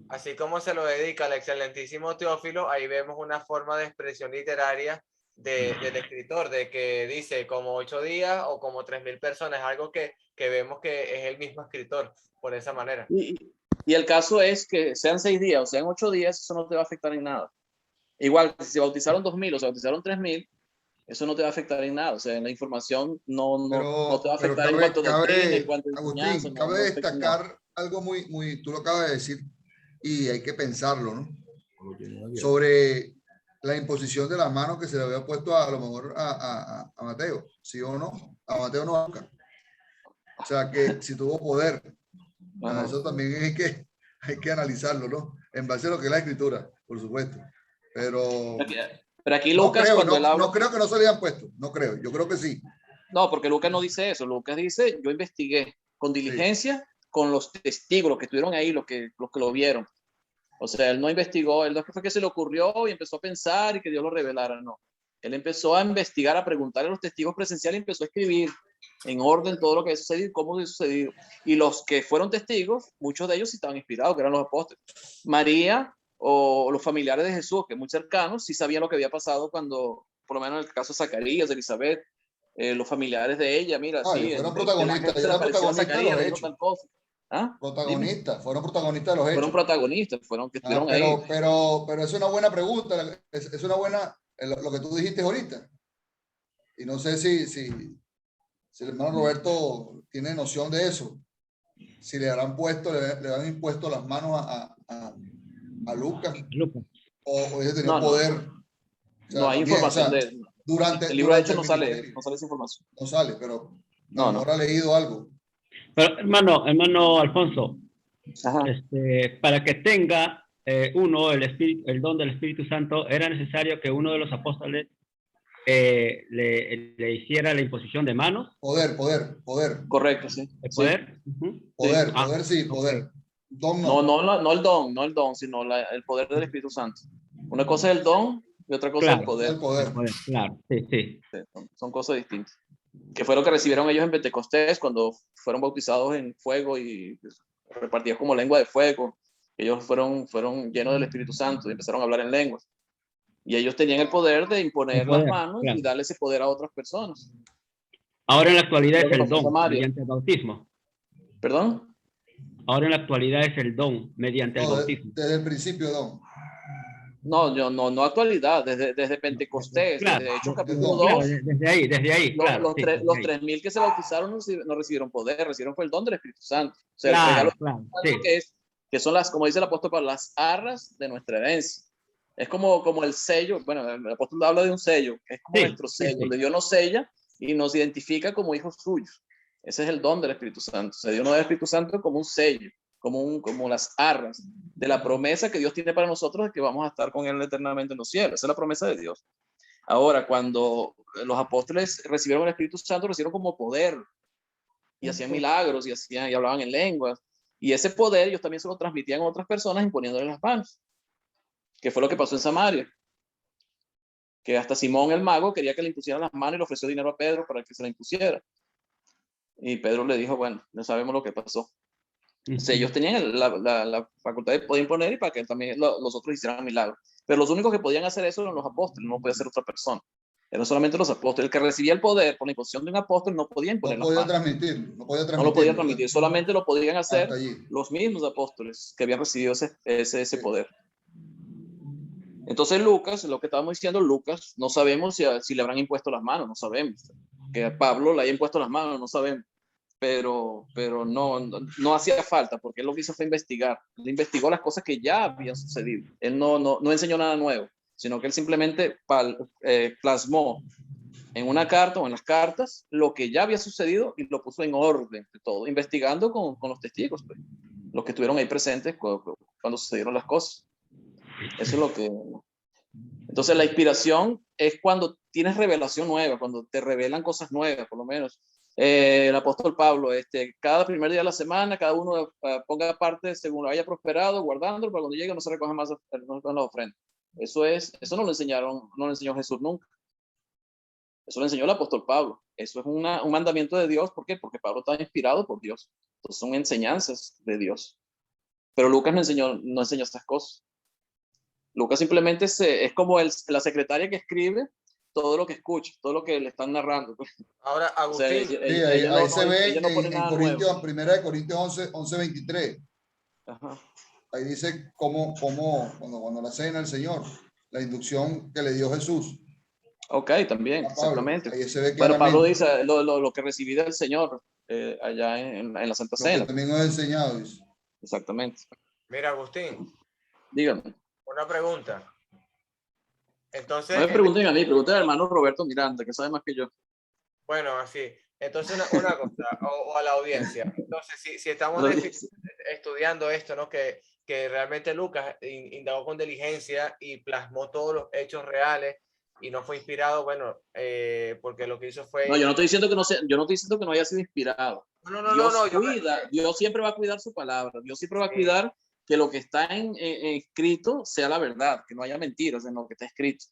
así como se lo dedica al excelentísimo Teófilo, ahí vemos una forma de expresión literaria del escritor, de que dice como 8 días o como 3,000 personas, algo que vemos que es el mismo escritor, por esa manera. Y el caso es que sean 6 días o sean 8 días, eso no te va a afectar en nada. Igual, si se bautizaron 2,000 o se bautizaron 3,000, eso no te va a afectar en nada. O sea, en la información no te va a afectar en cuanto a doctrina, en cuanto a enseñanza. Agustín, cabe destacar algo muy, tú lo acabas de decir y hay que pensarlo, ¿no? Sobre la imposición de las manos que se le había puesto a lo mejor a Mateo, ¿sí o no? A Mateo no. O sea, que si tuvo poder. Eso también hay que analizarlo, ¿no? En base a lo que es la escritura, por supuesto. Pero aquí Lucas, no creo que no se le hayan puesto, no creo, yo creo que sí. No, porque Lucas no dice eso. Lucas dice, yo investigué con diligencia, con los testigos, los que estuvieron ahí, los que lo vieron. O sea, él no investigó, él no fue que se le ocurrió y empezó a pensar y que Dios lo revelara, no. Él empezó a investigar, a preguntarle a los testigos presenciales y empezó a escribir en orden todo lo que había sucedido, cómo había sucedido. Y los que fueron testigos, muchos de ellos sí estaban inspirados, que eran los apóstoles. María o los familiares de Jesús, que muy cercanos, sí sabían lo que había pasado cuando, por lo menos en el caso de Zacarías, de Elizabeth, los familiares de ella, mira, sí. Fueron protagonistas, fueron protagonistas de los hechos. Protagonistas, fueron protagonistas de los hechos. Fueron protagonistas, fueron que estuvieron ahí. Pero es una buena pregunta, es una buena, lo que tú dijiste ahorita. Y no sé si el hermano Roberto tiene noción de eso. Si le han impuesto las manos a Lucas. O ellos tenían poder. O sea, no hay información de eso. Durante el libro de Hechos no sale esa información. No sale, pero ahora ha leído algo. Pero hermano Alfonso, para que tenga uno el don del Espíritu Santo, era necesario que uno de los apóstoles le hiciera la imposición de manos. Poder. Correcto, sí. ¿El poder? Sí. Poder. Don no el don, sino el poder del Espíritu Santo. Una cosa es el don y otra cosa es el poder. El poder. Claro, sí. Son cosas distintas. Que fue lo que recibieron ellos en Pentecostés cuando fueron bautizados en fuego y repartidos como lengua de fuego. Ellos fueron llenos del Espíritu Santo y empezaron a hablar en lenguas. Y ellos tenían el poder de imponer las manos y darle ese poder a otras personas. Ahora en la actualidad es el don mediante el bautismo. ¿Perdón? Ahora en la actualidad es el don mediante el No, bautismo. desde el principio, don. No actualidad, desde Pentecostés, Claro, desde Hechos de- capítulo claro, 2, desde ahí, claro. los, Sí, tres- desde los ahí. 3.000 que se bautizaron no recibieron poder, recibieron fue el don del Espíritu Santo. O sea, el Claro, regalo claro, Santo sí. que son las, como dice el apóstol Pablo, las arras de nuestra herencia. Es como el sello, bueno, el apóstol habla de un sello, que es como Sí, nuestro sí, sello, sí. donde Dios nos sella y nos identifica como hijos suyos. Ese es el don del Espíritu Santo. O sea, Dios nos da el Espíritu Santo como un sello, como las arras de la promesa que Dios tiene para nosotros de que vamos a estar con Él eternamente en los cielos. Esa es la promesa de Dios. Ahora, cuando los apóstoles recibieron el Espíritu Santo, recibieron como poder y hacían milagros y hablaban en lenguas. Y ese poder ellos también se lo transmitían a otras personas imponiéndoles las manos, que fue lo que pasó en Samaria, que hasta Simón el mago quería que le impusieran las manos y le ofreció dinero a Pedro para que se la impusiera. Y Pedro le dijo, bueno, no sabemos lo que pasó. O sea, ellos tenían la facultad de poder imponer y para que también los otros hicieran milagros. Pero los únicos que podían hacer eso eran los apóstoles, no podía ser otra persona. Eran solamente los apóstoles. El que recibía el poder por la imposición de un apóstol no podía imponer No las podía manos. transmitir, no podía No transmitir. lo podían transmitir, solamente lo podían hacer Hasta allí. los mismos apóstoles que habían recibido ese poder. Entonces Lucas, lo que estábamos diciendo, Lucas, no sabemos si le habrán impuesto las manos, no sabemos. Que a Pablo le haya impuesto las manos, no sabemos. Pero no hacía falta, porque él lo que hizo fue investigar. Él investigó las cosas que ya habían sucedido. Él no enseñó nada nuevo, sino que él simplemente plasmó en una carta o en las cartas lo que ya había sucedido y lo puso en orden de todo, investigando con los testigos, pues, los que estuvieron ahí presentes cuando sucedieron las cosas. Eso es lo que... Entonces la inspiración es cuando tienes revelación nueva, cuando te revelan cosas nuevas, por lo menos. El apóstol Pablo, cada primer día de la semana, cada uno ponga aparte según lo haya prosperado, guardándolo, para cuando llegue no se recoja más la ofrenda. Eso no lo enseñó Jesús nunca. Eso lo enseñó el apóstol Pablo. Eso es un mandamiento de Dios. ¿Por qué? Porque Pablo está inspirado por Dios. Entonces son enseñanzas de Dios. Pero Lucas no enseñó estas cosas. Lucas simplemente es como la secretaria que escribe todo lo que escucha, todo lo que le están narrando. Ahora, O sea, Agustín, Sí, ella ahí se ve ella no pone en nada Corintios, nuevo. primera de Corintios 11, 23. Ajá. Ahí dice cuando la cena el Señor, la inducción que le dio Jesús Ok, también, a Pablo. exactamente. Ahí se ve Bueno, claramente Pablo dice lo que recibí del Señor allá en la Santa lo que Cena. también os he enseñado. Dice. Exactamente. mira, Agustín, Díganme. una pregunta. No Entonces, me pregunten a mí, pregunten al hermano Roberto Miranda, que sabe más que yo. bueno, así. Entonces, una cosa, o a la audiencia. Entonces, si estamos estudiando esto, ¿no? Que realmente Lucas indagó con diligencia y plasmó todos los hechos reales y no fue inspirado, bueno, porque lo que hizo fue... No, yo no estoy diciendo que no haya sido inspirado. Dios siempre va a cuidar su palabra. Dios siempre va a cuidar que lo que está escrito sea la verdad, que no haya mentiras en lo que está escrito.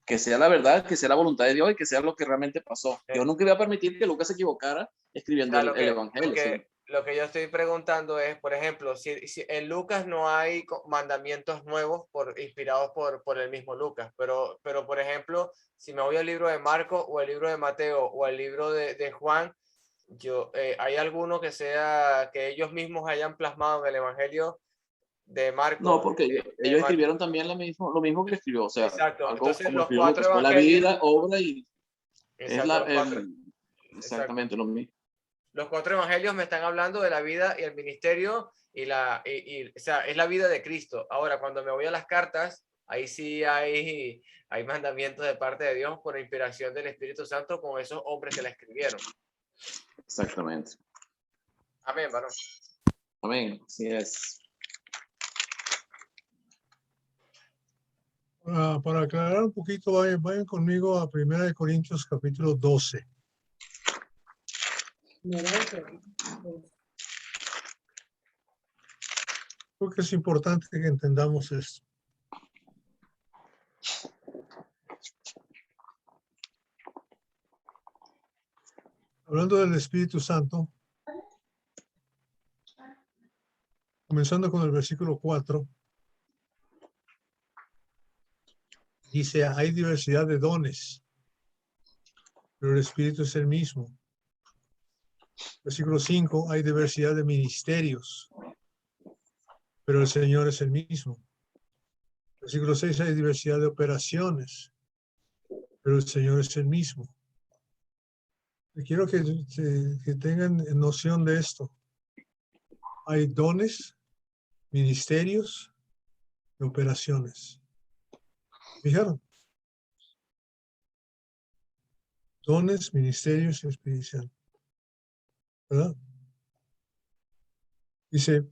Que sea la verdad, que sea la voluntad de Dios y que sea lo que realmente pasó. Dios nunca iba a permitir que Lucas se equivocara escribiendo O sea, el Evangelio. lo que yo estoy preguntando es, por ejemplo, si en Lucas no hay mandamientos nuevos inspirados por el mismo Lucas, pero por ejemplo, si me voy al libro de Marcos o el libro de Mateo o el libro de Juan, ¿hay alguno que ellos mismos hayan plasmado en el Evangelio de Marcos? No, porque ellos escribieron también lo mismo que escribió. O sea, exacto. algo Entonces, como los escribió cuatro Lucas, fue la evangelios. vida, obra y Exacto, exactamente lo mismo. Los cuatro evangelios me están hablando de la vida y el ministerio o sea, es la vida de Cristo. Ahora, cuando me voy a las cartas, ahí sí hay mandamientos de parte de Dios por inspiración del Espíritu Santo con esos hombres que la escribieron. Exactamente. Amén, varón. Amén. Así es. Para aclarar un poquito, vayan conmigo a 1 Corintios capítulo 12. Creo que es importante que entendamos esto. Hablando del Espíritu Santo, comenzando con el versículo 4, dice, hay diversidad de dones, pero el Espíritu es el mismo. Versículo 5, hay diversidad de ministerios, pero el Señor es el mismo. Versículo 6, hay diversidad de operaciones, pero el Señor es el mismo. Y quiero que tengan noción de esto. Hay dones, ministerios y operaciones. ¿Fijaron? Dones, ministerios y espiritual. ¿Verdad? Dice,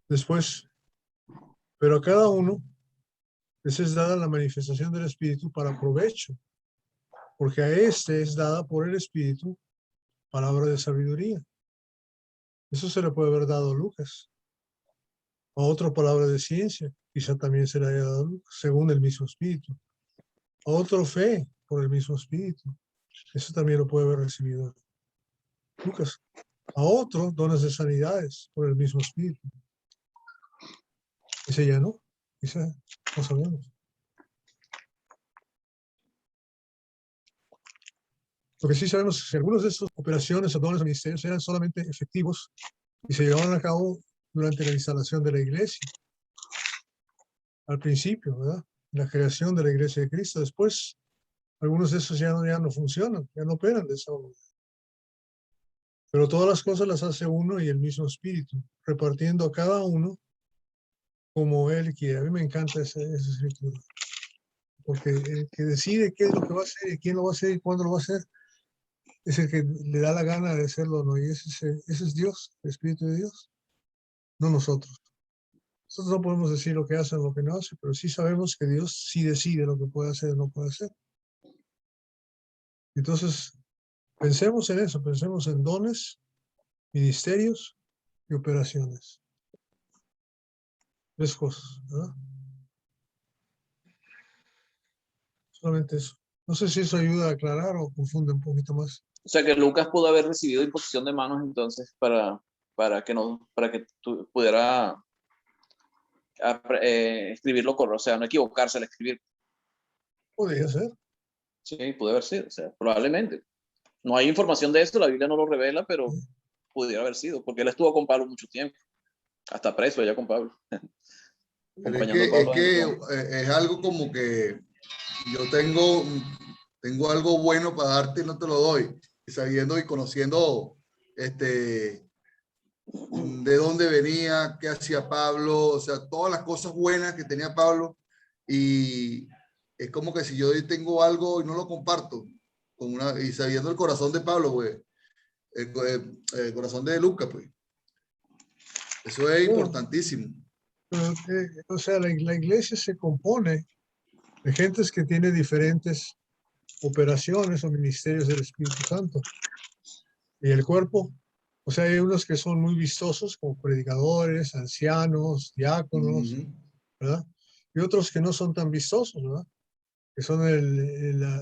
después, pero a cada uno les es dada la manifestación del Espíritu para provecho, porque a este es dada por el Espíritu palabra de sabiduría. Eso se le puede haber dado a Lucas. A otro palabra de ciencia, quizá también se le haya dado a Lucas, según el mismo Espíritu. A otro fe por el mismo Espíritu. Eso también lo puede haber recibido Lucas. A otro dones de sanidades por el mismo Espíritu. Ese ya no, quizá no sabemos. Lo que sí sabemos es que algunas de estas operaciones o dones o ministerios eran solamente efectivos y se llevaban a cabo durante la instalación de la iglesia. Al principio, ¿verdad? La creación de la iglesia de Cristo. Después, algunos de esos ya no funcionan, ya no operan de esa manera. Pero todas las cosas las hace uno y el mismo Espíritu, repartiendo a cada uno como Él quiere. A mí me encanta esa escritura. Porque el que decide qué es lo que va a hacer y quién lo va a hacer y cuándo lo va a hacer, es el que le da la gana de hacerlo, ¿no? Y ese es Dios, el Espíritu de Dios, no nosotros. Nosotros no podemos decir lo que hace o lo que no hace, pero sí sabemos que Dios sí decide lo que puede hacer o no puede hacer. Entonces, pensemos en eso, pensemos en dones, ministerios y operaciones. 3 cosas, ¿verdad? Solamente eso. No sé si eso ayuda a aclarar o confunde un poquito más. O sea que Lucas pudo haber recibido imposición de manos entonces para que tú pudiera escribirlo correcto, o sea, no equivocarse al escribir. Podría ser. Sí, puede haber sido, o sea, probablemente. No hay información de esto, la Biblia no lo revela, pero pudiera haber sido, porque él estuvo con Pablo mucho tiempo, hasta preso allá con Pablo. Pero es algo como que yo tengo algo bueno para darte y no te lo doy. Y sabiendo y conociendo de dónde venía, qué hacía Pablo, o sea, todas las cosas buenas que tenía Pablo. Y es como que si yo tengo algo y no lo comparto, y sabiendo el corazón de Pablo, pues, el corazón de Lucas, pues. Eso es importantísimo. O sea, la iglesia se compone de gentes que tiene diferentes operaciones o ministerios del Espíritu Santo. Y el cuerpo, o sea, hay unos que son muy vistosos, como predicadores, ancianos, diáconos, ¿verdad? Y otros que no son tan vistosos, ¿verdad? Que son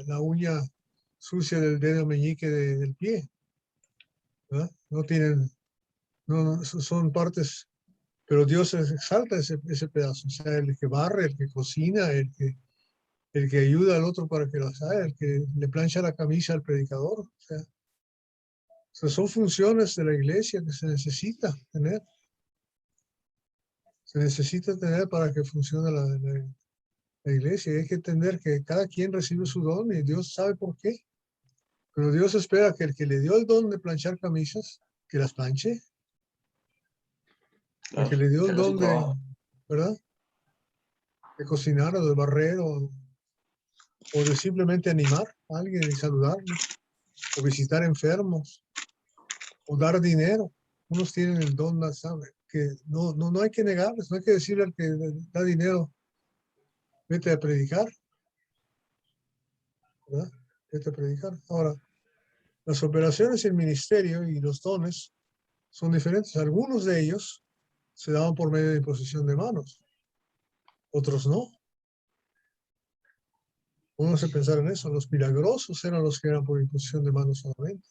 la uña sucia del dedo meñique del pie, ¿verdad? No tienen, no, son partes, pero Dios exalta ese pedazo, o sea, el que barre, el que cocina, el que ayuda al otro para que lo haga, el que le plancha la camisa al predicador, o sea, son funciones de la iglesia que se necesita tener. Se necesita tener para que funcione la iglesia. Y hay que entender que cada quien recibe su don y Dios sabe por qué. Pero Dios espera que el que le dio el don de planchar camisas, que las planche. El que le dio el don de, ¿verdad? De cocinar o de barrer o de simplemente animar a alguien y saludarlo. O visitar enfermos. O dar dinero. Unos tienen el don, ¿sabe? Que no hay que negarles, no hay que decirle al que da dinero, vete a predicar, ¿verdad? Vete a predicar. Ahora, las operaciones y el ministerio y los dones son diferentes. Algunos de ellos se daban por medio de imposición de manos, otros no. Uno se pensar en eso, los milagrosos eran los que eran por imposición de manos solamente.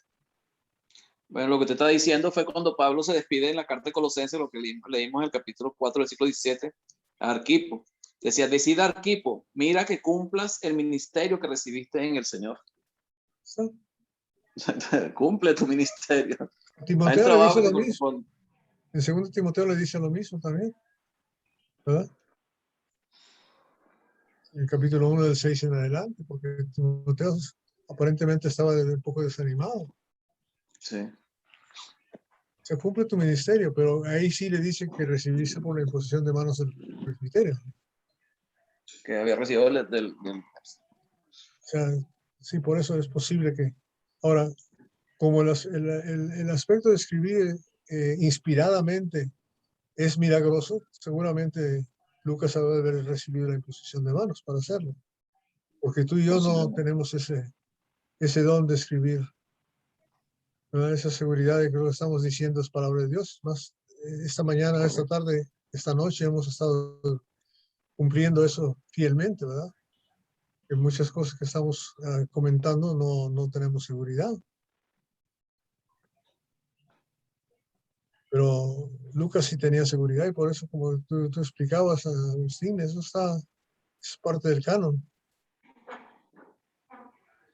Bueno, lo que te está diciendo fue cuando Pablo se despide en la carta de Colosenses, lo que leímos en el capítulo 4, versículo 17, a Arquipo. Decía, decida Arquipo, mira que cumplas el ministerio que recibiste en el Señor. ¿Sí? Cumple tu ministerio. Timoteo le dice lo mismo. En 2 Timoteo le dice lo mismo también, ¿verdad? En el capítulo 1 del 6 en adelante, porque Timoteo aparentemente estaba un poco desanimado. Sí. Se cumple tu ministerio, pero ahí sí le dice que recibiste por la imposición de manos del presbiterio. Que había recibido O sea, sí, por eso es posible que... Ahora, como el aspecto de escribir inspiradamente es milagroso, seguramente Lucas ha de haber recibido la imposición de manos para hacerlo. Porque tú y yo no tenemos ese don de escribir, ¿verdad? Esa seguridad de que lo que estamos diciendo es palabra de Dios. Más esta mañana, esta tarde, esta noche hemos estado cumpliendo eso fielmente, ¿verdad? En muchas cosas que estamos comentando no tenemos seguridad. Pero Lucas sí tenía seguridad y por eso, como tú explicabas, Agustín, eso es parte del canon.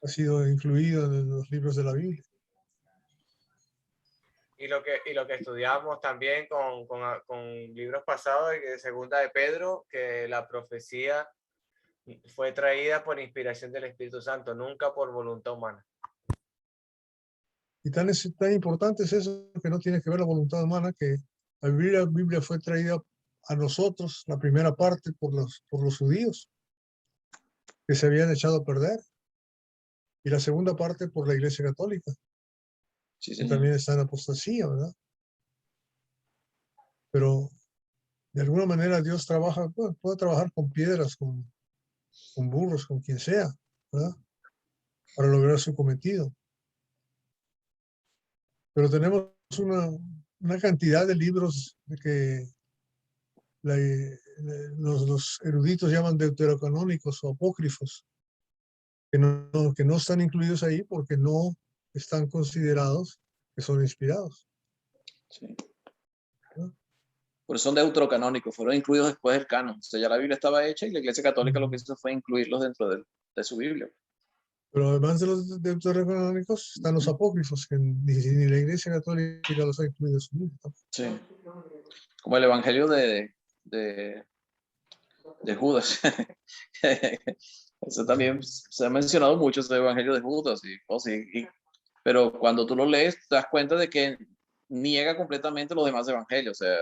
Ha sido incluido en los libros de la Biblia. Y lo que estudiamos también con libros pasados, de Segunda de Pedro, que la profecía fue traída por inspiración del Espíritu Santo, nunca por voluntad humana. Y tan importante es eso que no tiene que ver la voluntad humana, que la Biblia fue traída a nosotros, la primera parte, por los judíos, que se habían echado a perder, y la segunda parte por la Iglesia Católica, Sí, que señor. también está en apostasía, ¿verdad? Pero de alguna manera Dios trabaja, puede trabajar con piedras, con burros, con quien sea, ¿verdad? Para lograr su cometido. Pero tenemos una cantidad de libros que los eruditos llaman deuterocanónicos o apócrifos, que no están incluidos ahí porque no están considerados que son inspirados. Sí. ¿No? Por eso son deuterocanónicos, fueron incluidos después del canon. O sea, ya la Biblia estaba hecha y la Iglesia Católica lo que hizo fue incluirlos dentro de su Biblia. Pero además de los deuterocanónicos están los apócrifos, que ni la Iglesia Católica los ha incluido en su Biblia. Sí. Como el Evangelio de Judas. Eso también se ha mencionado mucho, ese Evangelio de Judas. Pero cuando tú lo lees, te das cuenta de que niega completamente los demás evangelios. O sea,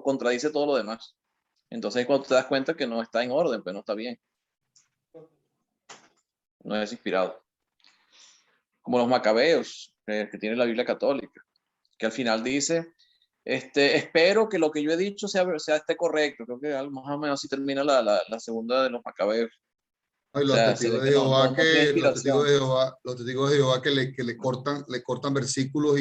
contradice todo lo demás. Entonces, cuando te das cuenta que no está en orden, pues no está bien. No es inspirado. Como los macabeos, que tiene la Biblia católica, que al final dice, espero que lo que yo he dicho esté correcto. Creo que más o menos así termina la segunda de los macabeos. Y los testigos de Jehová los testigos de Jehová que le cortan versículos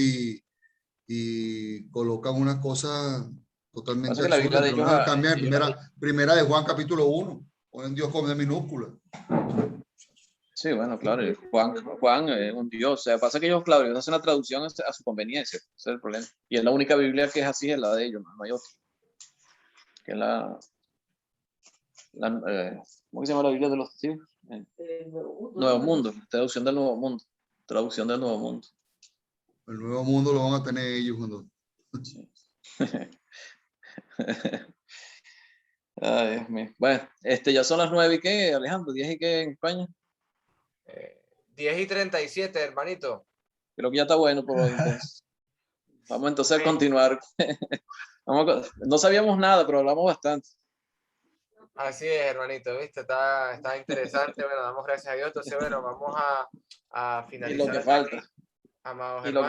y colocan una cosa totalmente que la Biblia de ellos cambian primera de Juan capítulo 1, ponen Dios con minúscula. Sí, bueno, claro, Juan es un Dios. O sea, pasa que ellos, claro, ellos hacen la traducción a su conveniencia. Ese es el problema. Y es la única Biblia que es así, es la de ellos, no hay otra. Que es ¿cómo se llama la Biblia de los testigos? Nuevo Mundo, traducción del Nuevo Mundo. Traducción del Nuevo Mundo. El Nuevo Mundo lo van a tener ellos cuando... Sí. Ay, Dios mío. Bueno, ya son las 9 y qué, Alejandro, 10 y qué en España. 10:37, hermanito. Creo que ya está bueno por hoy, entonces. Vamos entonces a continuar. No sabíamos nada, pero hablamos bastante. Así es, hermanito, ¿viste? Está interesante. Bueno, damos gracias a Dios. Entonces, bueno, vamos a finalizar. Y lo que falta. Amados Y lo hermanos.